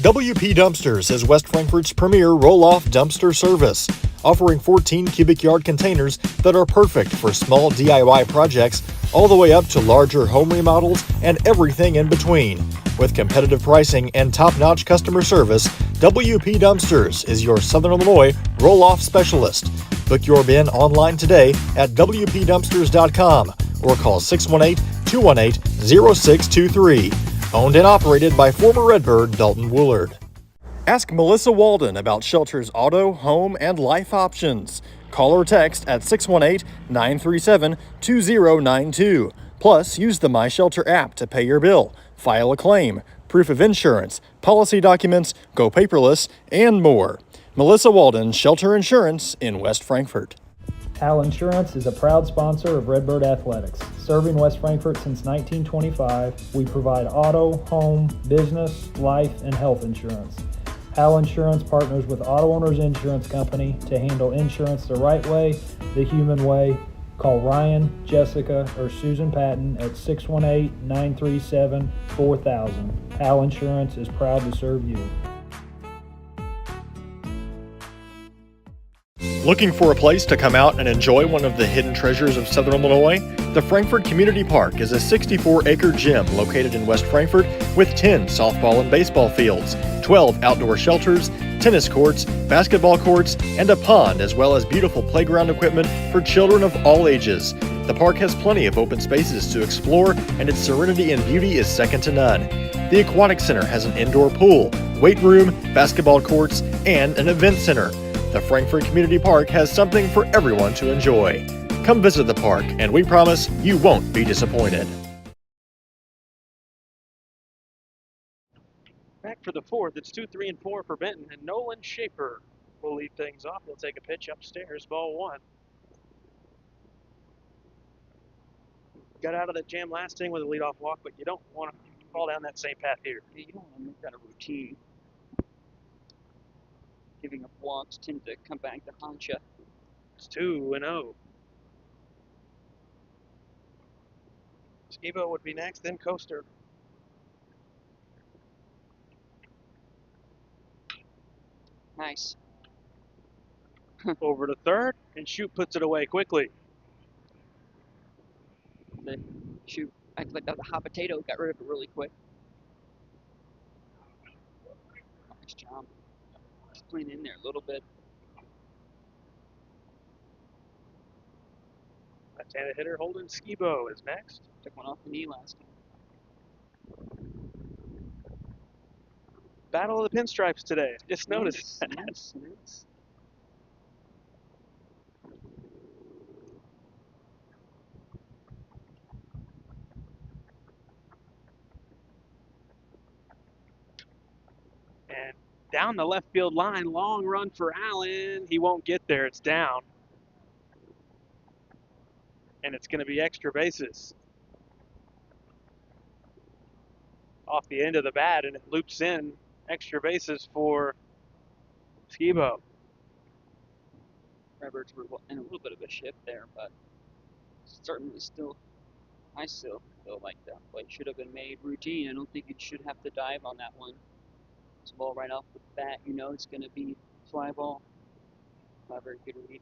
WP Dumpsters is West Frankfort's premier roll-off dumpster service, offering 14 cubic yard containers that are perfect for small DIY projects all the way up to larger home remodels and everything in between. With competitive pricing and top-notch customer service, WP Dumpsters is your Southern Illinois roll-off specialist. Book your bin online today at WPDumpsters.com or call 618-218-0623. Owned and operated by former Redbird Dalton Woolard. Ask Melissa Walden about Shelter's auto, home, and life options. Call or text at 618-937-2092. Plus, use the My Shelter app to pay your bill, file a claim, proof of insurance, policy documents, go paperless, and more. Melissa Walden, Shelter Insurance in West Frankfort. Hal Insurance is a proud sponsor of Redbird Athletics. Serving West Frankfort since 1925, we provide auto, home, business, life, and health insurance. Hal Insurance partners with Auto Owners Insurance Company to handle insurance the right way, the human way. Call Ryan, Jessica, or Susan Patton at 618-937-4000. Hal Insurance is proud to serve you. Looking for a place to come out and enjoy one of the hidden treasures of Southern Illinois? The Frankfort Community Park is a 64-acre gym located in West Frankfort with 10 softball and baseball fields, 12 outdoor shelters, tennis courts, basketball courts, and a pond, as well as beautiful playground equipment for children of all ages. The park has plenty of open spaces to explore, and its serenity and beauty is second to none. The Aquatic Center has an indoor pool, weight room, basketball courts, and an event center. The Frankfort Community Park has something for everyone to enjoy. Come visit the park, and we promise you won't be disappointed. Back for the fourth, it's 2, 3, and 4 for Benton, and Nolan Shaper will lead things off. He'll take a pitch upstairs, ball 1. Got out of that jam last inning with a leadoff walk, but you don't want to fall down that same path here. You don't want to make that a routine. Giving up walks tend to come back to haunt you. It's 2-0. Skibo would be next, then Coaster. Nice. Over to third, and Shoot puts it away quickly. The Shoot acted like that was a hot potato, got rid of it really quick. Nice job. Just playing in there a little bit. Left-handed hitter Holden Skibo is next. Took one off the knee last time. Battle of the Pinstripes today. Just noticed that. Yes. And down the left field line, long run for Allen. He won't get there. It's down. And it's going to be extra bases. Off the end of the bat, and it loops in extra bases for Skibo. Redbirds were in a little bit of a shift there, but certainly still, I still feel like that play should have been made routine. I don't think it should have to dive on that one. It's a ball right off the bat. You know it's going to be fly ball. Not a very good read.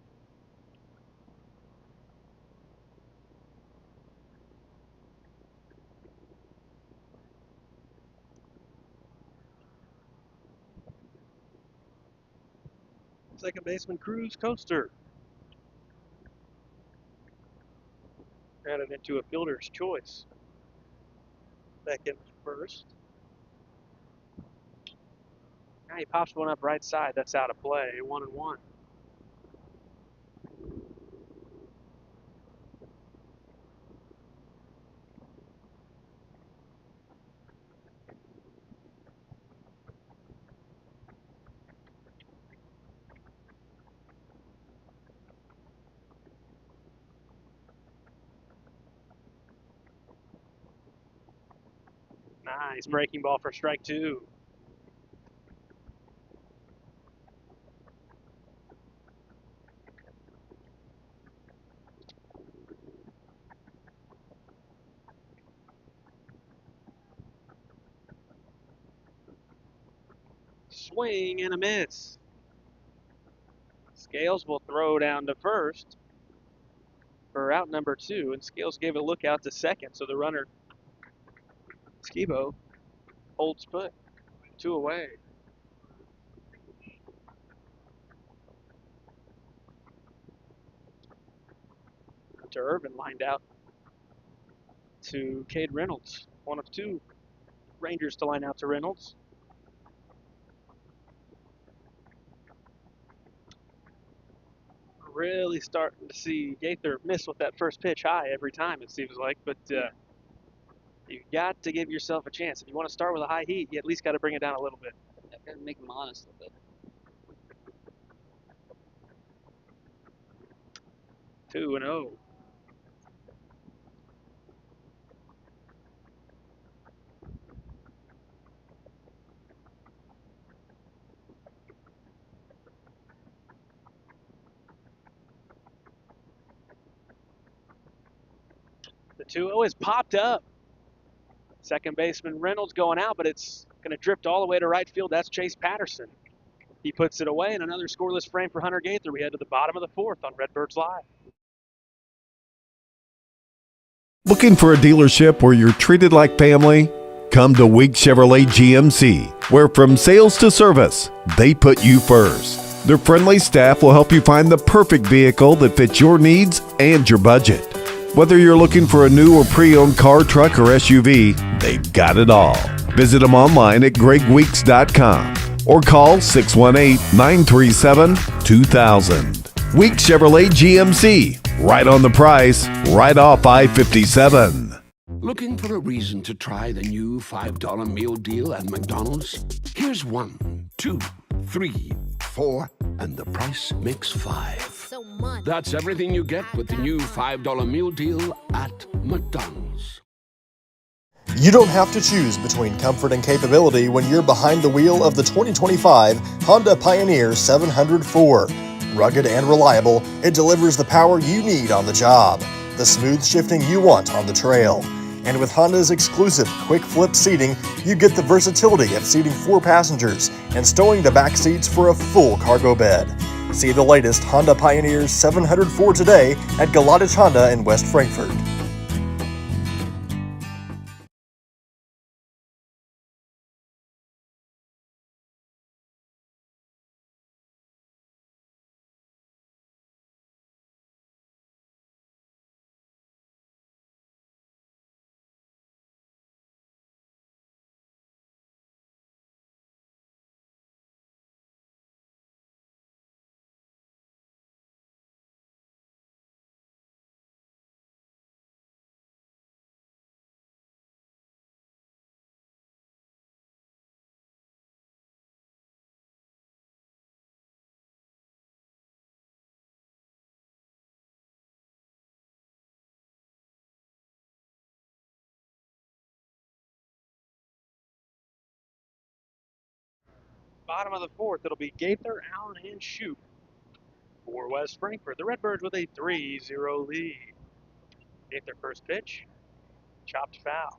Second baseman Cruz Coaster. Added into a fielder's choice. Second, first. Now he pops one up right side. That's out of play. 1-1. Nice breaking ball for strike 2. Swing and a miss. Scales will throw down to first for out number 2, and Scales gave a look out to second, so the runner, Skibo, holds put. 2 away. To Irvin, lined out to Cade Reynolds. One of 2 Rangers to line out to Reynolds. Really starting to see Gaither miss with that first pitch high every time, it seems like, but you got to give yourself a chance. If you want to start with a high heat, you at least got to bring it down a little bit. I've got to make them honest a little bit. 2-0. The 2-0 is popped up. Second baseman Reynolds going out, but it's going to drift all the way to right field. That's Chase Patterson. He puts it away, and another scoreless frame for Hunter Gaither. We head to the bottom of the fourth on Redbirds Live. Looking for a dealership where you're treated like family? Come to Week Chevrolet GMC, where from sales to service, they put you first. Their friendly staff will help you find the perfect vehicle that fits your needs and your budget. Whether you're looking for a new or pre-owned car, truck, or SUV, they've got it all. Visit them online at gregweeks.com or call 618-937-2000. Week Chevrolet GMC, right on the price, right off I-57. Looking for a reason to try the new $5 meal deal at McDonald's? Here's 1, 2, 3, 4, and the price makes 5. That's everything you get with the new $5 meal deal at McDonald's. You don't have to choose between comfort and capability when you're behind the wheel of the 2025 Honda Pioneer 704. Rugged and reliable, it delivers the power you need on the job, the smooth shifting you want on the trail. And with Honda's exclusive quick flip seating, you get the versatility of seating 4 passengers and stowing the back seats for a full cargo bed. See the latest Honda Pioneer 704 today at Galatich Honda in West Frankfort. Bottom of the fourth, it'll be Gaither, Allen, and Shoup for West Frankfort. The Redbirds with a 3-0 lead. Gaither first pitch, chopped foul.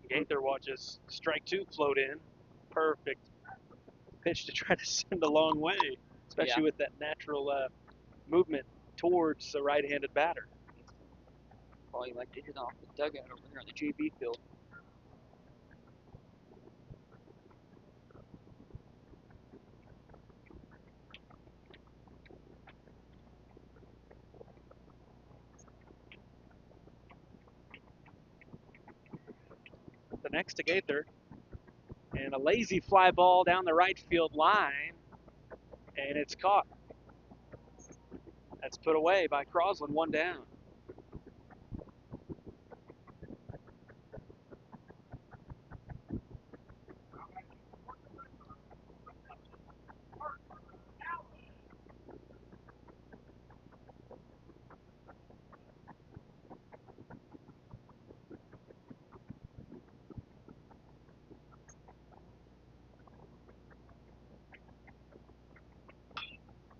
Gaither watches strike 2 float in. Perfect pitch to try to send a long way, especially with that natural movement towards the right-handed batter. Probably like to hit off the dugout over there on the JV field. The next to Gaither, and a lazy fly ball down the right field line, and it's caught. That's put away by Crosland, 1 down.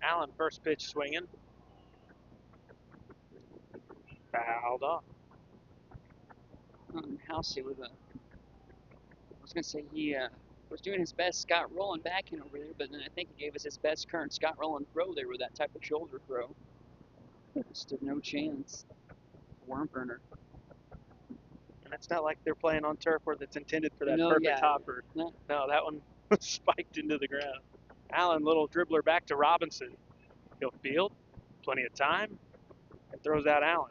Allen first pitch swinging. Fouled off. Housey with a, I was going to say he was doing his best Scott Rowland backing over there, but then I think he gave us his best current Scott Rowland throw there with that type of shoulder throw. Stood no chance. Worm burner. And it's not like they're playing on turf where that's intended for that No, perfect yeah. hopper. No. No, that one was spiked into the ground. Allen, little dribbler back to Robinson. He'll field, plenty of time, and throws out Allen.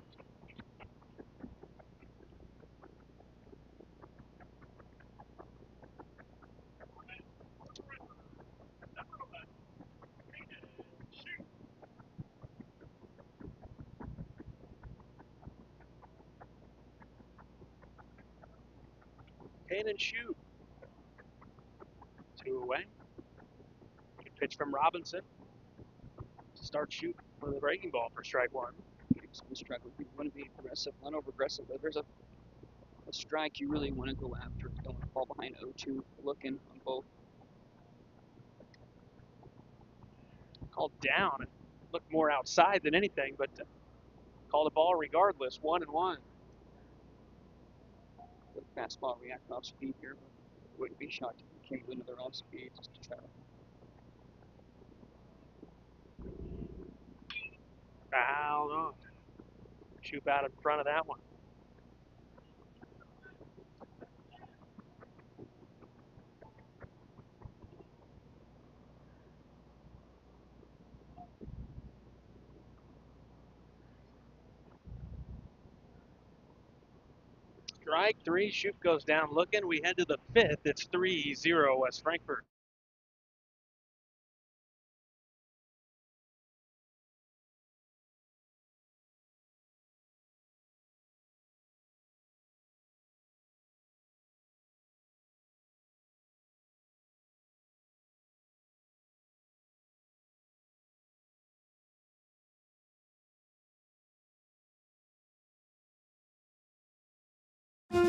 Kane and Shoup. 2 away. Good pitch from Robinson. Start Shoup with a breaking ball for strike 1. Strike would be, want to be aggressive, not over aggressive, but there's a strike you really want to go after. Don't want to fall behind 0-2 looking on both called down. It looked more outside than anything, but called a ball regardless. 1-1. The fastball reacted off speed here, but wouldn't be shocked if it came with another off speed just to try to. Fouled off. Shoop out in front of that one. Strike 3. Shoop goes down looking. We head to the 5th. It's 3-0 West Frankfort.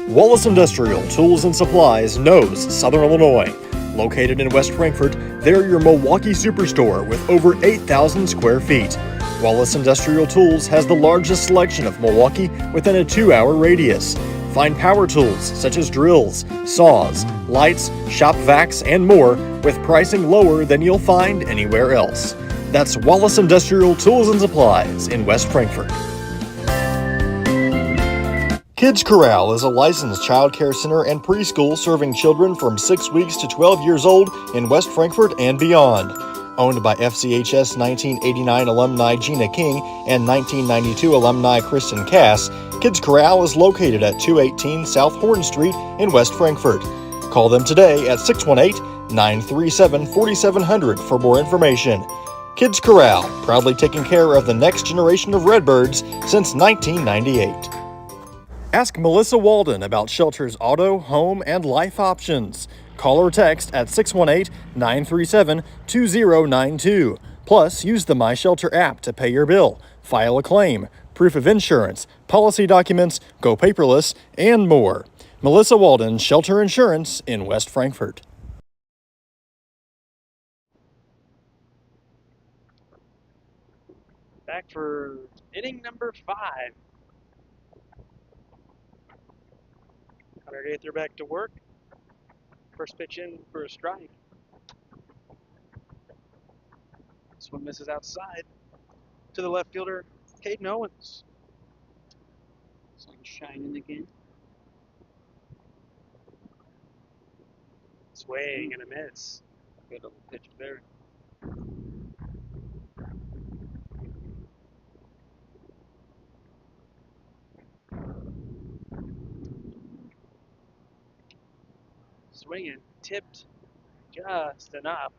Wallace Industrial Tools and Supplies knows Southern Illinois. Located in West Frankfort, they're your Milwaukee superstore with over 8,000 square feet. Wallace Industrial Tools has the largest selection of Milwaukee within a 2-hour radius. Find power tools such as drills, saws, lights, shop vacs, and more with pricing lower than you'll find anywhere else. That's Wallace Industrial Tools and Supplies in West Frankfort. Kids Corral is a licensed child care center and preschool serving children from 6 weeks to 12 years old in West Frankfort and beyond. Owned by FCHS 1989 alumni Gina King and 1992 alumni Kristen Cass, Kids Corral is located at 218 South Horn Street in West Frankfort. Call them today at 618-937-4700 for more information. Kids Corral, proudly taking care of the next generation of Redbirds since 1998. Ask Melissa Walden about Shelter's auto, home, and life options. Call or text at 618-937-2092. Plus, use the My Shelter app to pay your bill, file a claim, proof of insurance, policy documents, go paperless, and more. Melissa Walden, Shelter Insurance in West Frankfort. Back for inning number 5. Connor Gaither back to work. First pitch in for a strike. This one misses outside. To the left fielder, Caden Owens. Sun shining again. Swing and a miss. Good little pitch there. Swinging, tipped just enough.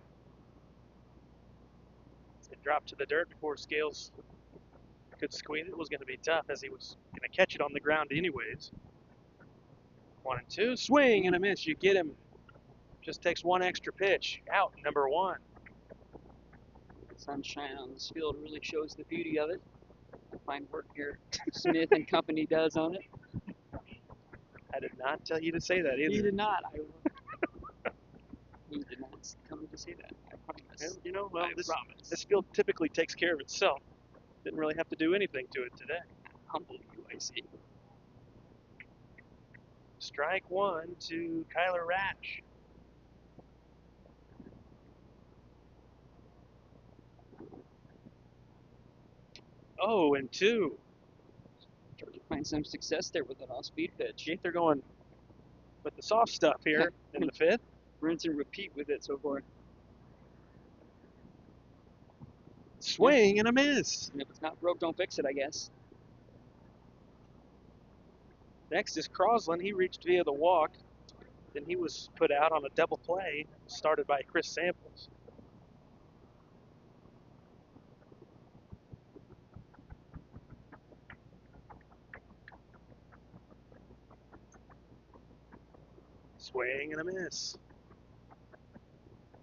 It dropped to the dirt before Scales could squeeze it. It was going to be tough as he was going to catch it on the ground anyways. 1-2, swing and a miss. You get him. Just takes one extra pitch. Out, number 1. Sunshine on this field really shows the beauty of it. The fine work here Smith and company does on it. I did not tell you to say that either. He did not. He did not tell me to say that. I promise. You know, well, I promise. this field typically takes care of itself. Didn't really have to do anything to it today. Humble you, I see. Strike 1 to Kyler Rash. Oh, and 2. Trying to find some success there with that off-speed pitch. Gaither going with the soft stuff here in the 5th. Rinse and repeat with it so far. Swing and a miss. And if it's not broke, don't fix it, I guess. Next is Crosland. He reached via the walk. Then he was put out on a double play started by Chris Samples. Swing and a miss.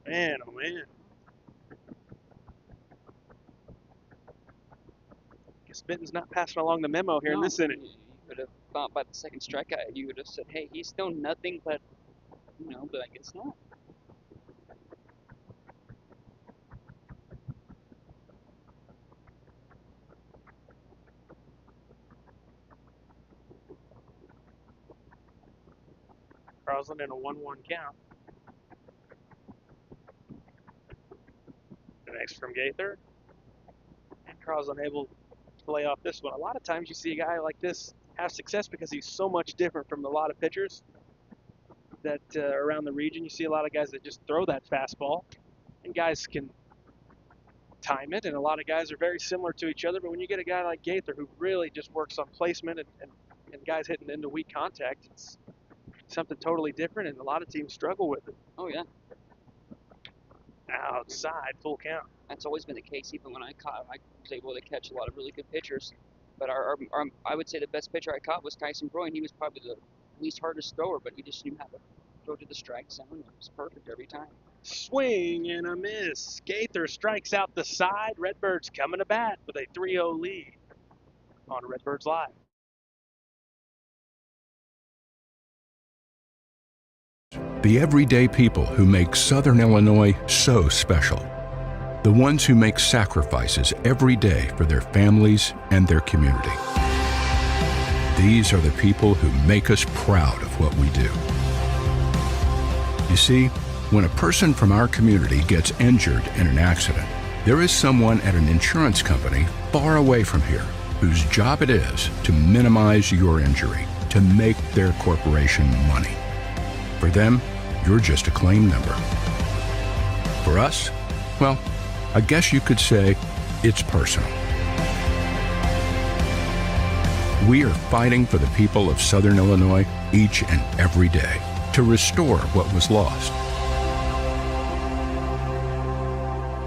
Man, oh man. Guess Benton's not passing along the memo here in this inning. You would have thought by the second strikeout, you would have said, hey, he's still nothing but, but I guess not. Crosland in a 1-1 count. The next from Gaither. And Crosland able to lay off this one. A lot of times you see a guy like this have success because he's so much different from a lot of pitchers that around the region. You see a lot of guys that just throw that fastball, and guys can time it, and a lot of guys are very similar to each other. But when you get a guy like Gaither who really just works on placement and guys hitting into weak contact, it's something totally different, and a lot of teams struggle with it. Oh yeah, Outside, full count. that's always been the case. Even when I was able to catch a lot of really good pitchers. But I would say the best pitcher I caught was Tyson Broyne. He was probably the least hardest thrower, but he just knew how to throw to the strike zone. It was perfect every time. Swing and a miss. Gaither strikes out the side. Redbirds coming to bat with a 3-0 lead on Redbirds Live. The everyday people who make Southern Illinois so special. The ones who make sacrifices every day for their families and their community. These are the people who make us proud of what we do. You see, when a person from our community gets injured in an accident, there is someone at an insurance company far away from here whose job it is to minimize your injury, to make their corporation money. For them, you're just a claim number. For us, well, I guess you could say it's personal. We are fighting for the people of Southern Illinois each and every day to restore what was lost.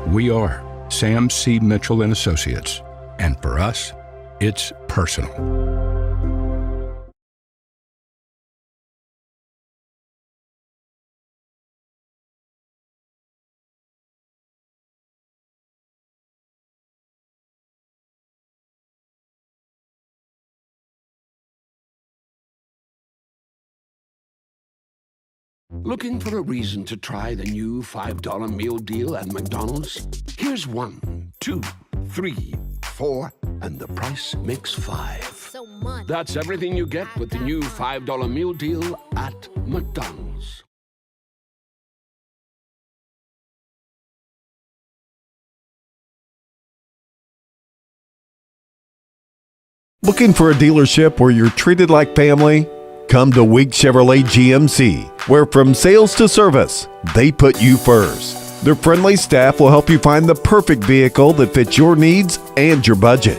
We are Sam C. Mitchell and Associates, and for us, it's personal. Looking for a reason to try the new $5 meal deal at McDonald's? Here's 1, 2, 3, 4, and the price makes 5. That's everything you get with the new $5 meal deal at McDonald's. Looking for a dealership where you're treated like family? Come to Week Chevrolet GMC, where from sales to service, they put you first. Their friendly staff will help you find the perfect vehicle that fits your needs and your budget.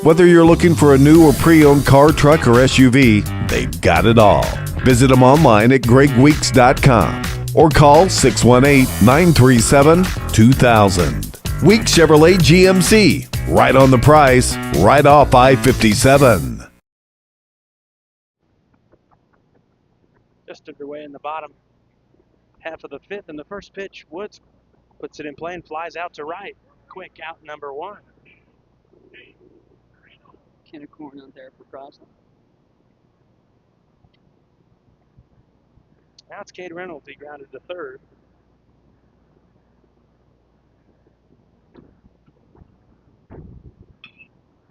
Whether you're looking for a new or pre-owned car, truck, or SUV, they've got it all. Visit them online at gregweeks.com or call 618-937-2000. Week Chevrolet GMC, right on the price, right off I-57. Just underway in the bottom half of the fifth, and the first pitch, Woods puts it in play and flies out to right. Quick out number 1. Can of corn out there for Crosland. Now it's Cade Reynolds. He grounded to third.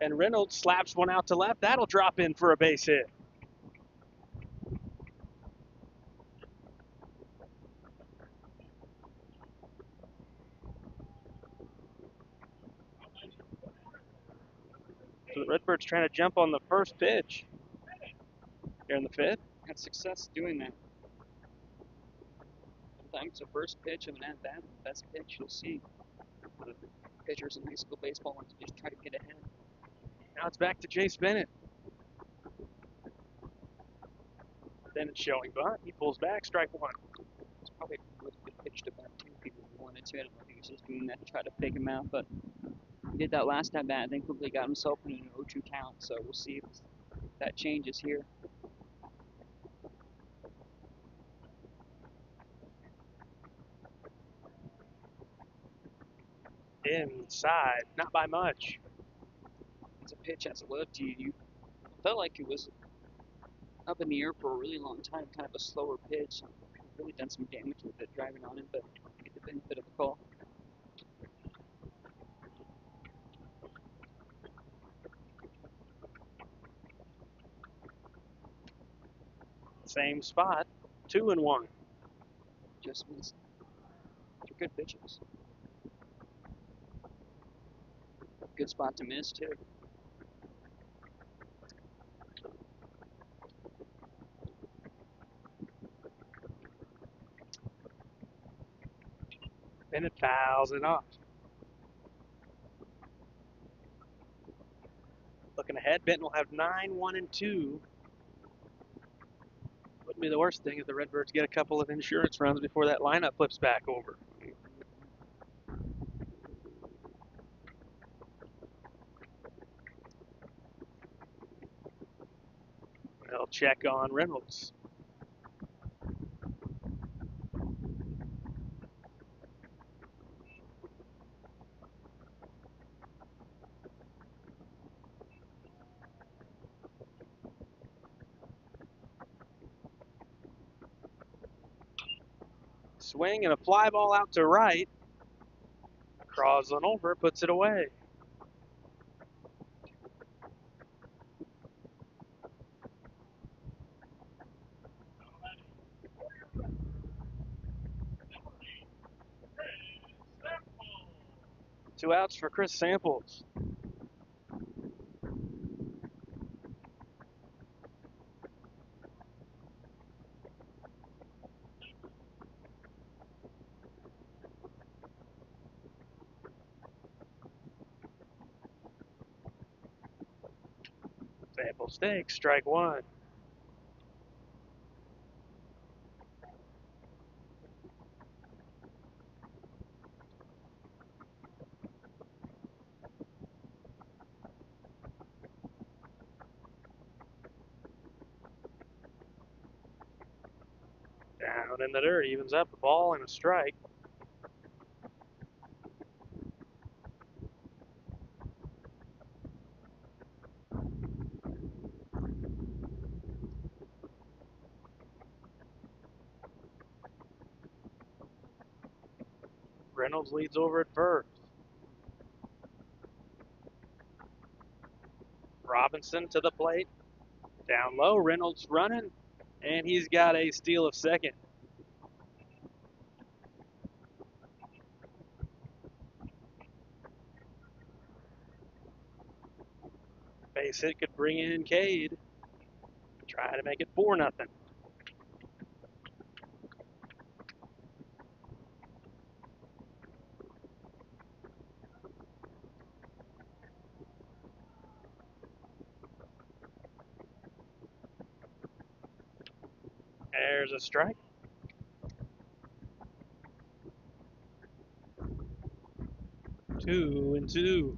And Reynolds slaps one out to left. That'll drop in for a base hit. So the Redbirds trying to jump on the first pitch here in the fifth. Had success doing that. Sometimes the first pitch of an at-bat, the best pitch you'll see. The pitchers in high school baseball want to just try to get ahead. Now it's back to Chase Bennett. Bennett showing bunt. He pulls back, strike 1. It's probably a really good pitch to bunt too. People wanted to. I don't know if he was just doing that to try to fake him out, but he did that last at bat and then quickly got himself in an 0-2 count. So we'll see if that changes here. Inside, not by much. It's a pitch as a lefty. You felt like it was up in the air for a really long time, kind of a slower pitch. Really done some damage with it driving on it, but get the benefit of the call. Same spot. 2-1. Just missed. They're good pitches. Good spot to miss, too. Bennett fouls it off. Looking ahead, Benton will have 9, 1, and 2. Wouldn't be the worst thing if the Redbirds get a couple of insurance runs before that lineup flips back over. They'll check on Reynolds. Swing and a fly ball out to right. Crawls on over, puts it away. Two outs for Chris Samples. Samples takes strike one. Down in the dirt, evens up a ball and a strike. Reynolds leads over at first. Robinson to the plate. Down low, Reynolds running, and he's got a steal of second. Base hit could bring in Cade. Try to make it 4-0. There's a strike. 2-2.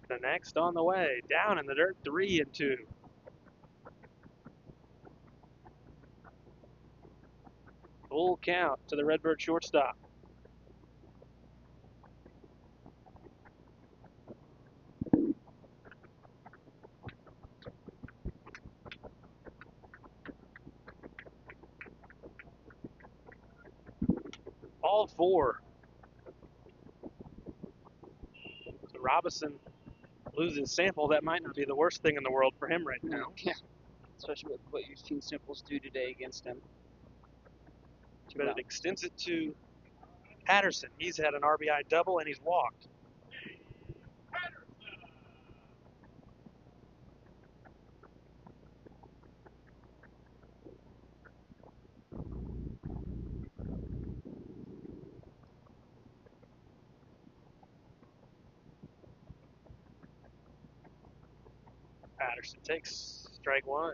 The next on the way, down in the dirt, 3-2. Full count to the Redbird shortstop. All four. So Robinson loses Sample. That might not be the worst thing in the world for him right now. Yeah, especially with what you've seen Simples do today against him. But it extends it to Patterson. He's had an RBI double and he's walked. Patterson takes strike one.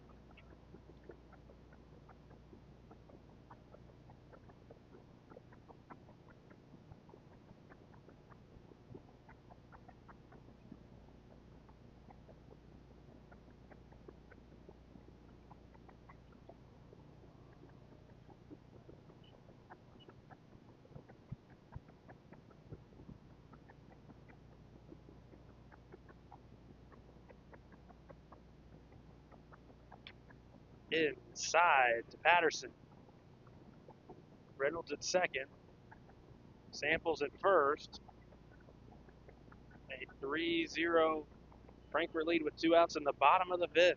Inside to Patterson. Reynolds at second. Samples at first. A 3-0 Frankfurt lead with 2 outs in the bottom of the 5th.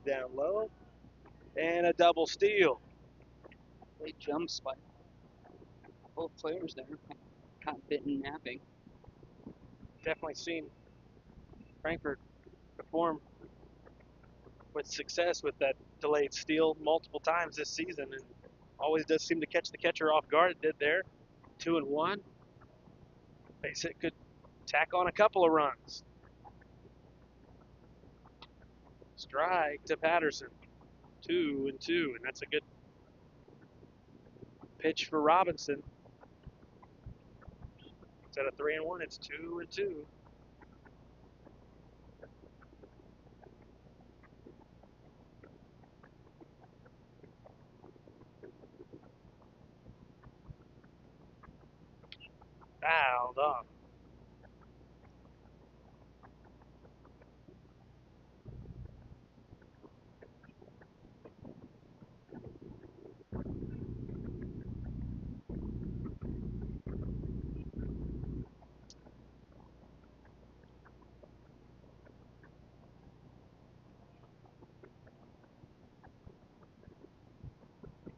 Down low. And a double steal. Great jumps by both players there. Caught Benton napping. Definitely seen Frankfurt perform with success with that delayed steal multiple times this season, and always does seem to catch the catcher off guard. It did there. 2-1. Base hit could tack on a couple of runs. Strike to Patterson. 2-2, and that's a good pitch for Robinson. Instead of 3-1, it's 2-2. Fouled off.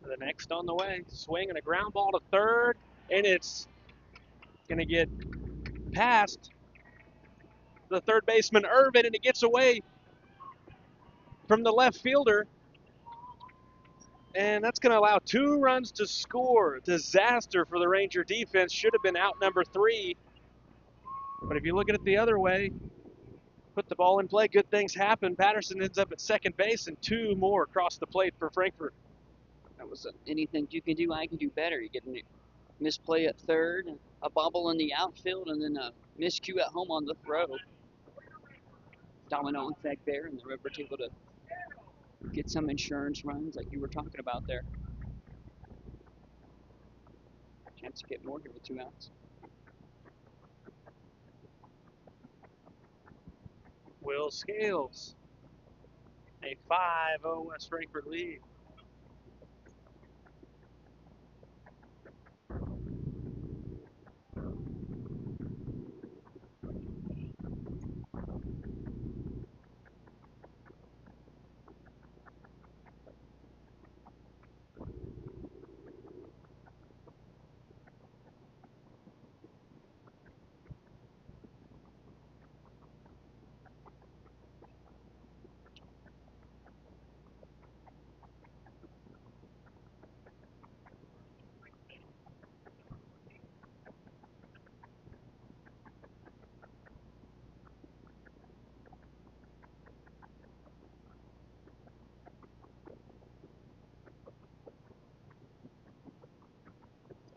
The next on the way. Swing and a ground ball to third, and it's going to get past the third baseman Irvin, and it gets away from the left fielder. And that's going to allow 2 runs to score. Disaster for the Ranger defense. Should have been out number 3. But if you look at it the other way, put the ball in play, good things happen. Patterson ends up at second base, and 2 more across the plate for Frankfurt. That was anything you can do, I can do better. You get a misplay at third, a bobble in the outfield, and then a miscue at home on the throw. Domino effect there, and the Redbirds able to get some insurance runs like you were talking about there. Chance to get more here with 2 outs. Will Scales. A 5-0 West Frankfurt lead.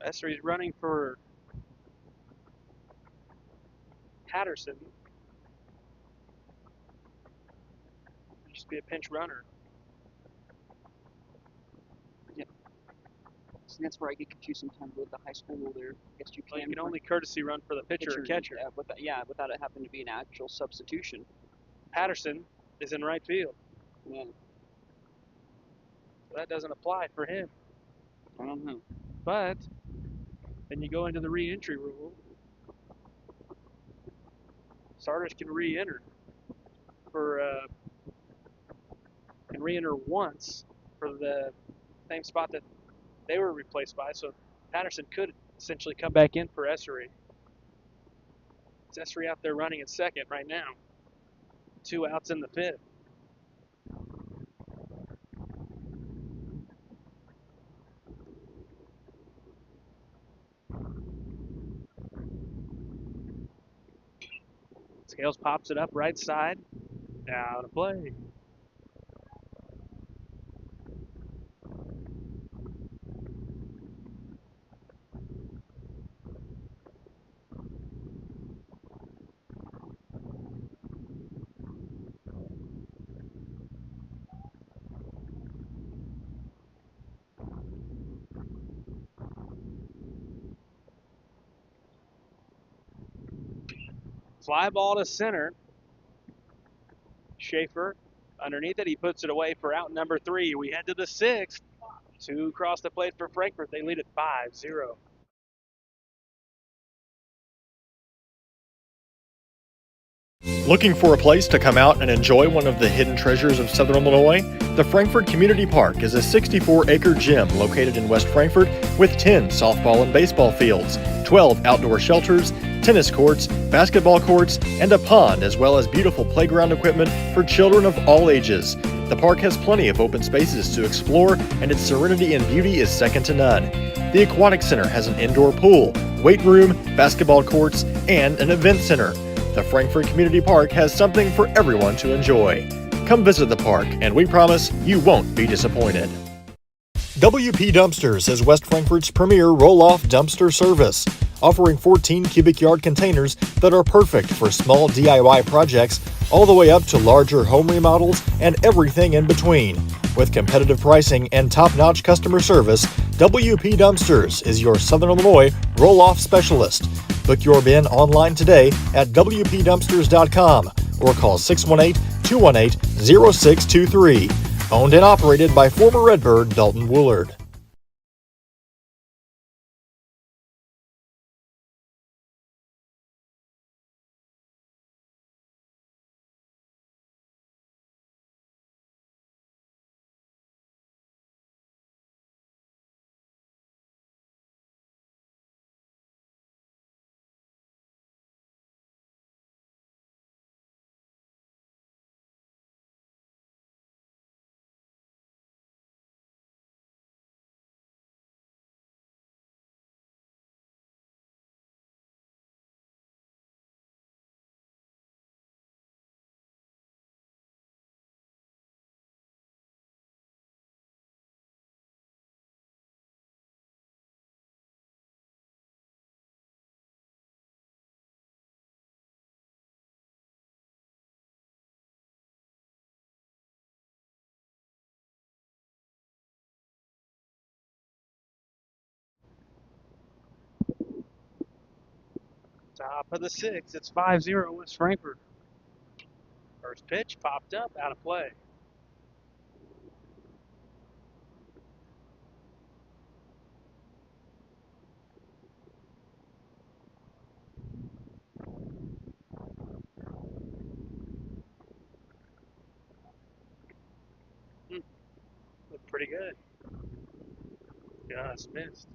Essery's running for Patterson. Used to be a pinch runner. Yep. So that's where I get confused sometimes with the high school rule there. I guess you Well, can you can only courtesy run for the pitcher or catcher. without it having to be an actual substitution. Patterson is in right field. Yeah, So that doesn't apply for him. I don't know. But then you go into the re-entry rule. Starters can re-enter can re-enter once for the same spot that they were replaced by. So Patterson could essentially come back in for Essery. It's Essery out there running at second right now. 2 outs in the 5th. Scales pops it up right side. Now to play. Fly ball to center. Schaefer underneath it. He puts it away for out number 3. We head to the 6th. 2 across the plate for Frankfurt. They lead at 5-0. Looking for a place to come out and enjoy one of the hidden treasures of Southern Illinois? The Frankfurt Community Park is a 64-acre gym located in West Frankfurt with 10 softball and baseball fields, 12 outdoor shelters, tennis courts, basketball courts, and a pond, as well as beautiful playground equipment for children of all ages. The park has plenty of open spaces to explore, and its serenity and beauty is second to none. The Aquatic Center has an indoor pool, weight room, basketball courts, and an event center. The Frankfurt Community Park has something for everyone to enjoy. Come visit the park, and we promise you won't be disappointed. WP Dumpsters is West Frankfurt's premier roll-off dumpster service, offering 14 cubic yard containers that are perfect for small DIY projects all the way up to larger home remodels and everything in between. With competitive pricing and top-notch customer service, WP Dumpsters is your Southern Illinois roll-off specialist. Book your bin online today at WPDumpsters.com or call 618-218-0623. Owned and operated by former Redbird Dalton Woolard. Top of the 6th. It's 5-0 West Frankfurt. First pitch popped up, out of play. Looked pretty good. Just missed.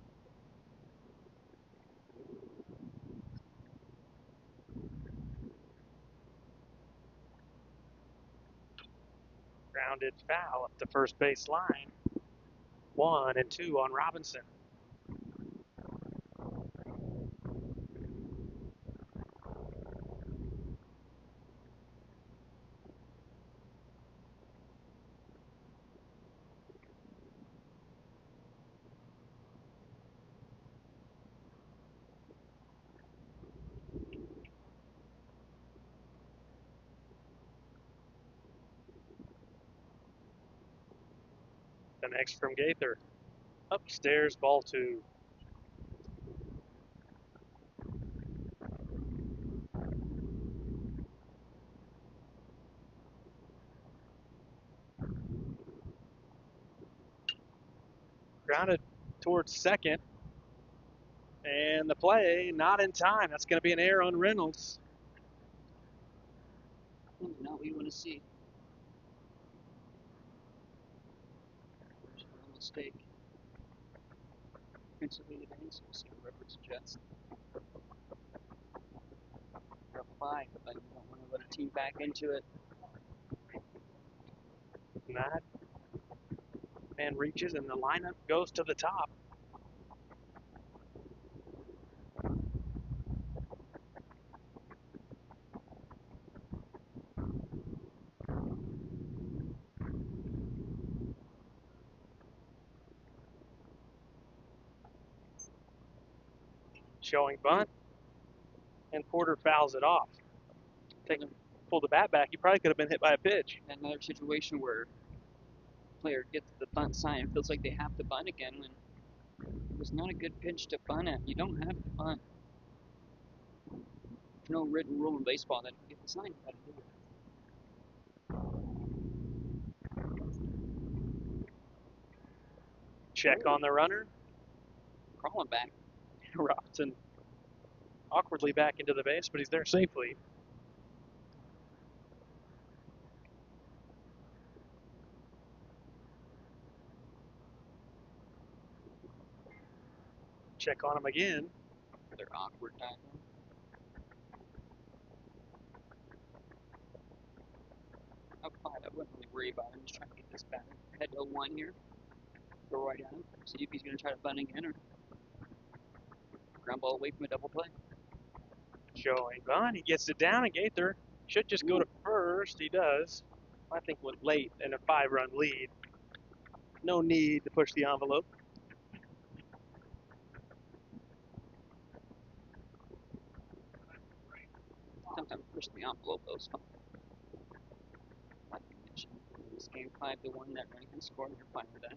Grounded foul up the first base line. 1 and 2 on Robinson. The next from Gaither. Upstairs, ball 2. Grounded towards second. And the play, not in time. That's going to be an error on Reynolds. Not what you want to see. There's a mistake. Principally the banks, we'll see what Redbird suggests. Drop by, but you don't want to let a team back into it. Not. Man reaches and the lineup goes to the top. Showing bunt, and Porter fouls it off. Pull the bat back. He probably could have been hit by a pitch. Another situation where player gets the bunt sign, feels like they have to bunt again when it was not a good pitch to bunt at. You don't have to bunt. no written rule in baseball that if the sign, you gotta do it. Check on the runner. Crawling back. Robinson awkwardly back into the base, but he's there safely. Check on him again. They're awkward tackle. Up 5, I wouldn't really worry about him. Just trying to get this batter. Head to 1 here. Go right at him. See if he's going to try to bunt again or ground ball away from a double play. Showing bunt. He gets it down, and Gaither should just go to first. He does. I think went late in a 5-run lead. No need to push the envelope. Sometimes push the envelope, though, so. Like you mentioned, this game 5-1, that running can score, and you're fine with that.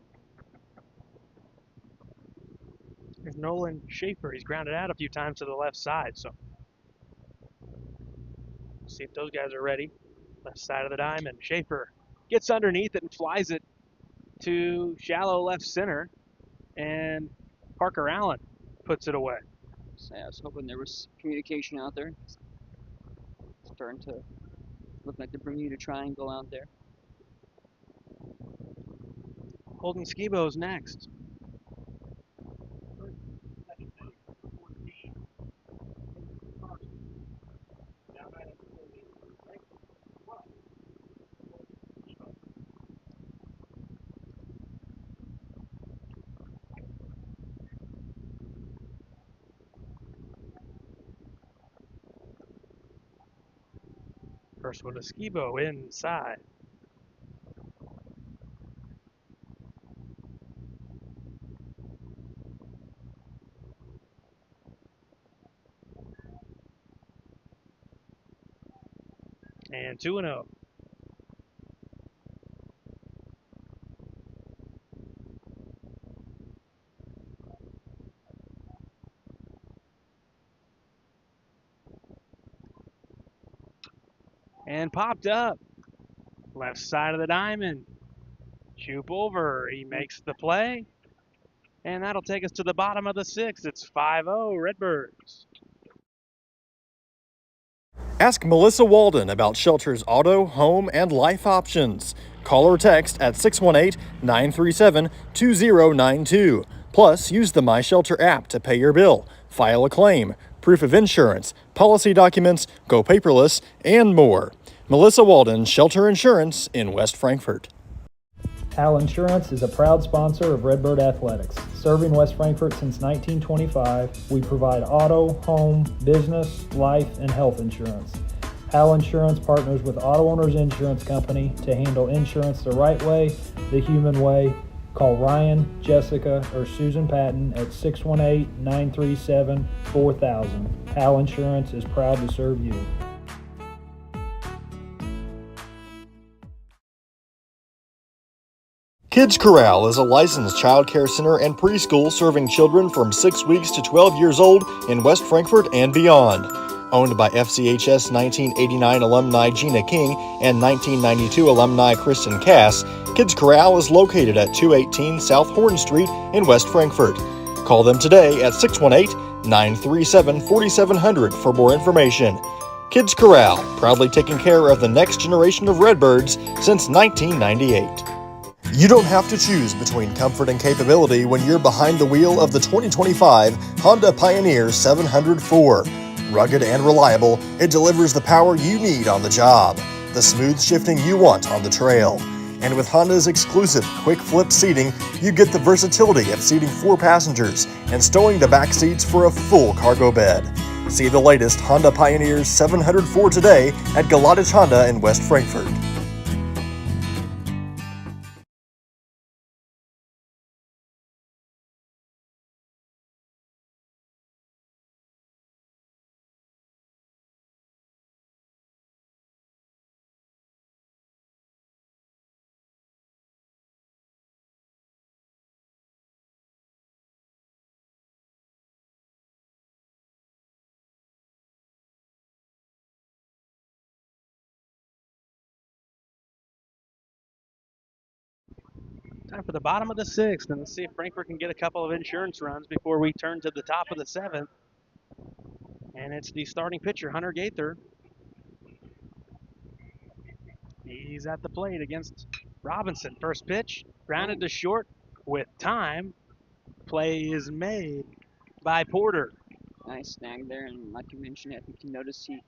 There's Nolan Schaefer. He's grounded out a few times to the left side, so see if those guys are ready. Left side of the diamond. Schaefer gets underneath it and flies it to shallow left center, and Parker Allen puts it away. So I was hoping there was communication out there. It's starting to look like the Bermuda Triangle out there. Holden Skibo's next. First one to Skibo inside. And 2-0. And popped up. Left side of the diamond. Shoop over. He makes the play. And that'll take us to the bottom of the 6th. It's 5-0 Redbirds. Ask Melissa Walden about Shelter's auto, home, and life options. Call or text at 618-937-2092. Plus, use the My Shelter app to pay your bill, file a claim, proof of insurance, policy documents, go paperless, and more. Melissa Walden, Shelter Insurance in West Frankfort. Hal Insurance is a proud sponsor of Redbird Athletics. Serving West Frankfort since 1925, we provide auto, home, business, life, and health insurance. Hal Insurance partners with Auto Owners Insurance Company to handle insurance the right way, the human way. Call Ryan, Jessica, or Susan Patton at 618-937-4000. Hal Insurance is proud to serve you. Kids Corral is a licensed child care center and preschool serving children from 6 weeks to 12 years old in West Frankfort and beyond. Owned by FCHS 1989 alumni Gina King and 1992 alumni Kristen Cass, Kids Corral is located at 218 South Horn Street in West Frankfort. Call them today at 618-937-4700 for more information. Kids Corral, proudly taking care of the next generation of Redbirds since 1998. You don't have to choose between comfort and capability when you're behind the wheel of the 2025 Honda Pioneer 704. Rugged and reliable, it delivers the power you need on the job, the smooth shifting you want on the trail. And with Honda's exclusive quick flip seating, you get the versatility of seating 4 passengers and stowing the back seats for a full cargo bed. See the latest Honda Pioneer 704 today at Galadich Honda in West Frankfort. Time for the bottom of the sixth, and let's see if Frankfurt can get a couple of insurance runs before we turn to the top of the seventh. And it's the starting pitcher, Hunter Gaither. He's at the plate against Robinson. First pitch, grounded to short with time. Play is made by Porter. Nice snag there, and like you mentioned, I think you noticed he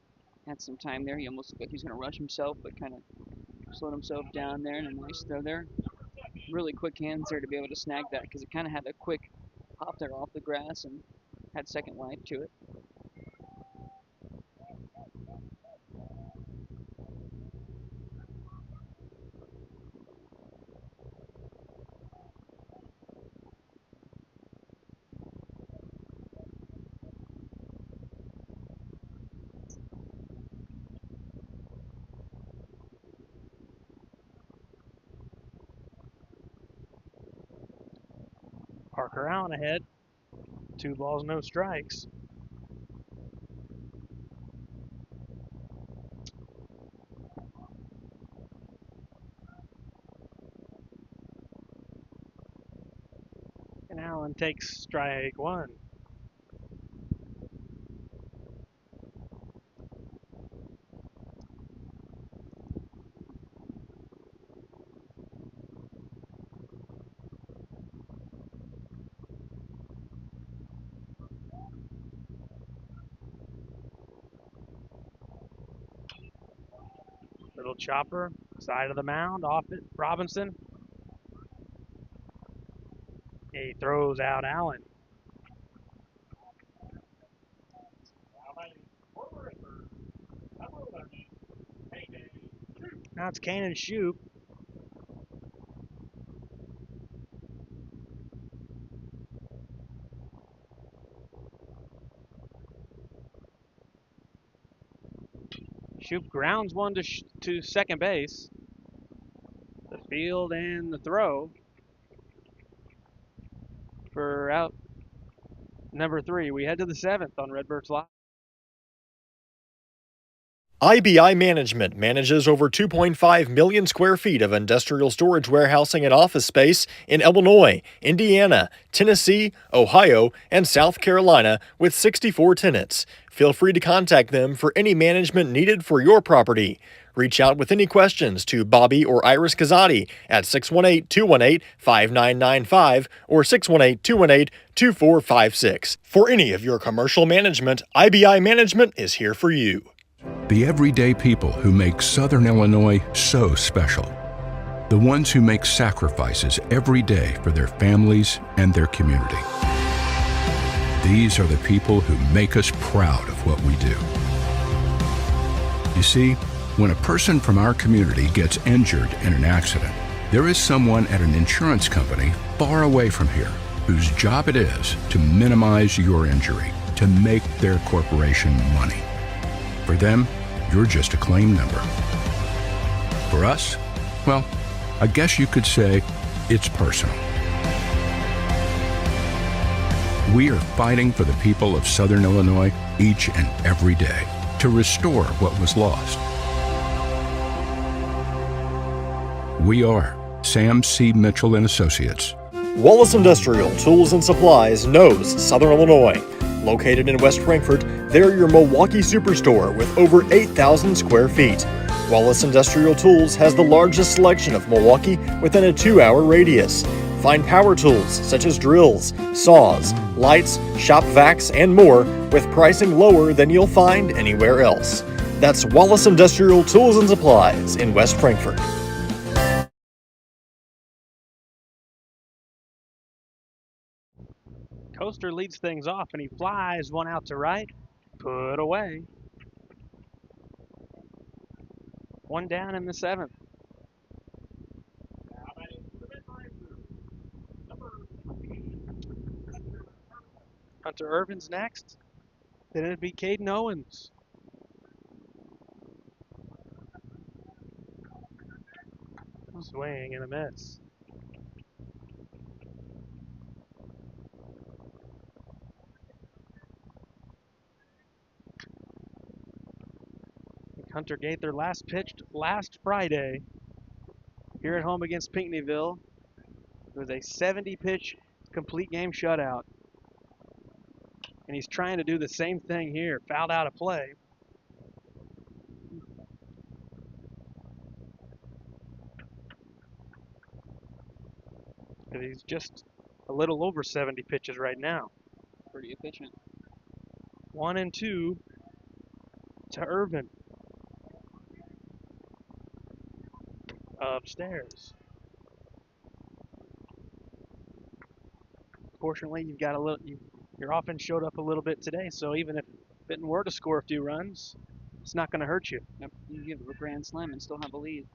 had some time there. He almost looked like he was going to rush himself, but kind of slowed himself down there, and a nice throw there. Really quick hands there to be able to snag that, because it kind of had a quick hop there off the grass and had second life to it. Parker Allen ahead. 2 balls, no strikes. And Allen takes strike 1. Little chopper, side of the mound, off it, Robinson. He throws out Allen. Now it's Kane and Shoup. Shoup grounds one to second base. The field and the throw for out number 3. We head to the 7th on Redbirds Live. IBI Management manages over 2.5 million square feet of industrial storage, warehousing, and office space in Illinois, Indiana, Tennessee, Ohio, and South Carolina with 64 tenants. Feel free to contact them for any management needed for your property. Reach out with any questions to Bobby or Iris Kazadi at 618-218-5995 or 618-218-2456. For any of your commercial management, IBI Management is here for you. The everyday people who make Southern Illinois so special. The ones who make sacrifices every day for their families and their community. These are the people who make us proud of what we do. You see, when a person from our community gets injured in an accident, there is someone at an insurance company far away from here whose job it is to minimize your injury, to make their corporation money. For them, you're just a claim number. For us, well, I guess you could say it's personal. We are fighting for the people of Southern Illinois each and every day to restore what was lost. We are Sam C. Mitchell and Associates. Wallace Industrial Tools and Supplies knows Southern Illinois. Located in West Frankfort, they're your Milwaukee superstore with over 8,000 square feet. Wallace Industrial Tools has the largest selection of Milwaukee within a 2-hour radius. Find power tools such as drills, saws, lights, shop vacs, and more with pricing lower than you'll find anywhere else. That's Wallace Industrial Tools and Supplies in West Frankfort. Coaster leads things off, and he flies one out to right. Put away. 1 down in the 7th. Hunter Irvin's next. Then it'd be Caden Owens. Swing and a miss. Hunter Gaither last pitched last Friday here at home against Pinckneyville. It was a 70-pitch complete game shutout. And he's trying to do the same thing here. Fouled out of play. Because he's just a little over 70 pitches right now. Pretty efficient. 1-2 to Irvin. Upstairs. Fortunately, you've got a little. Your offense showed up a little bit today, so even if Benton were to score a few runs, it's not going to hurt you. Yep, you give a grand slam and still have a lead.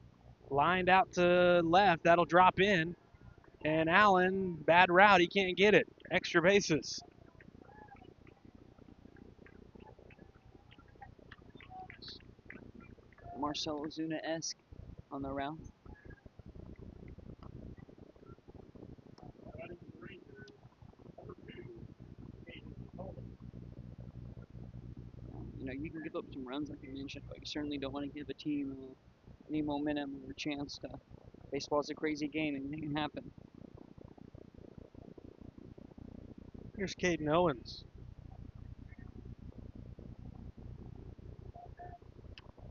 Lined out to left, that'll drop in, and Allen, bad route, he can't get it. Extra bases. Marcell Ozuna-esque on the route. You know, you can give up some runs like you mentioned, but you certainly don't want to give a team any momentum or chance to. Baseball's a crazy game, and anything can happen. Here's Caden Owens.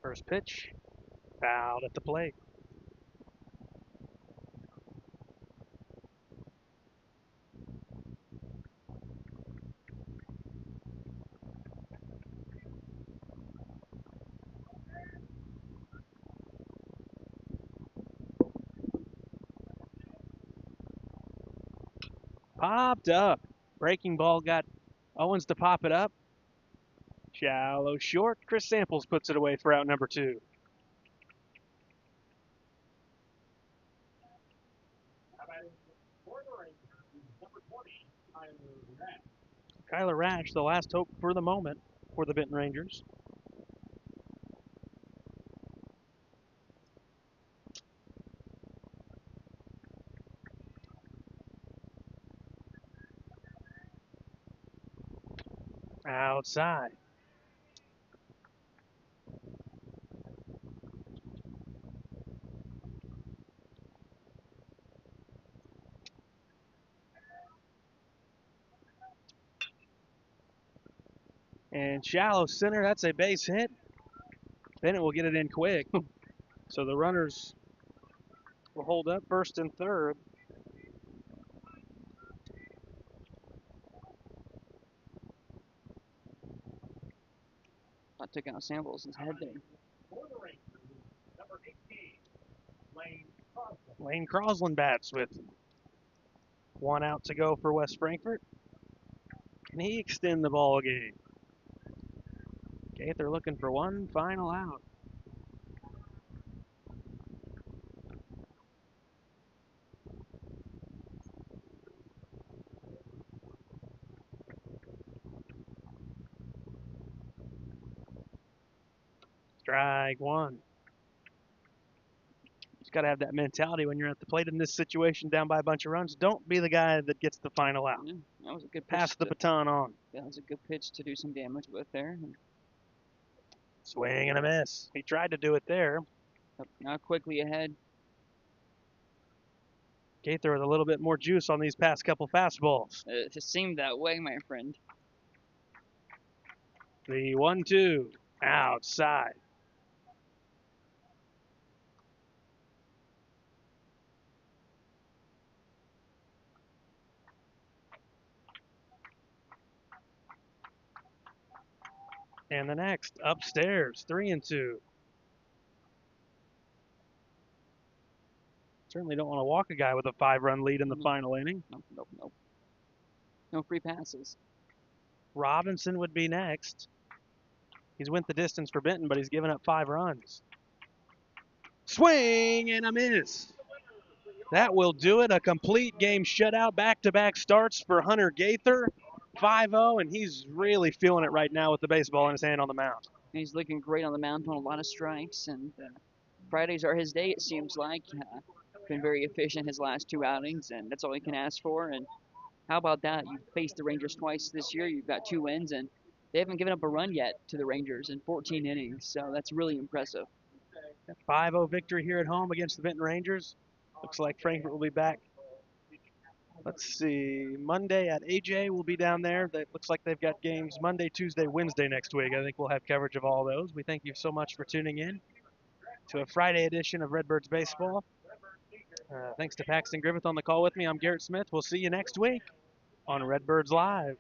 First pitch, fouled at the plate. Popped up. Breaking ball got Owens to pop it up. Shallow short. Chris Samples puts it away for out number 2. Kyler Rash, the last hope for the moment for the Benton Rangers. Outside. And shallow center, that's a base hit. Bennett will get it in quick. So the runners will hold up first and third. I took out Samples' head there. Lane Crosland bats with 1 out to go for West Frankfort. Can he extend the ball game? Gaither looking for one final out. Strike 1. Just got to have that mentality when you're at the plate in this situation down by a bunch of runs. Don't be the guy that gets the final out. Yeah, that was a good pitch. Pass the baton on. That was a good pitch to do some damage with there. Swing and a miss. He tried to do it there. Now quickly ahead. Gaither with a little bit more juice on these past couple fastballs. It just seemed that way, my friend. The 1-2 outside. And the next upstairs, 3-2. Certainly don't want to walk a guy with a 5-run lead in the final inning. Nope. No free passes. Robinson would be next. He's went the distance for Benton, but he's given up 5 runs. Swing and a miss. That will do it. A complete game shutout. Back-to-back starts for Hunter Gaither. 5-0, and he's really feeling it right now with the baseball in his hand on the mound. He's looking great on the mound, throwing a lot of strikes, and Fridays are his day, it seems like. Been very efficient his last 2 outings, and that's all he can ask for. And how about that? You've faced the Rangers twice this year. You've got 2 wins, and they haven't given up a run yet to the Rangers in 14 innings, so that's really impressive. 5-0 victory here at home against the Benton Rangers. Looks like Frankfort will be back Let's see. Monday at AJ will be down there. That looks like they've got games Monday, Tuesday, Wednesday next week. I think we'll have coverage of all those. We thank you so much for tuning in to a Friday edition of Redbirds Baseball. Thanks to Paxton Griffith on the call with me. I'm Garrett Smith. We'll see you next week on Redbirds Live.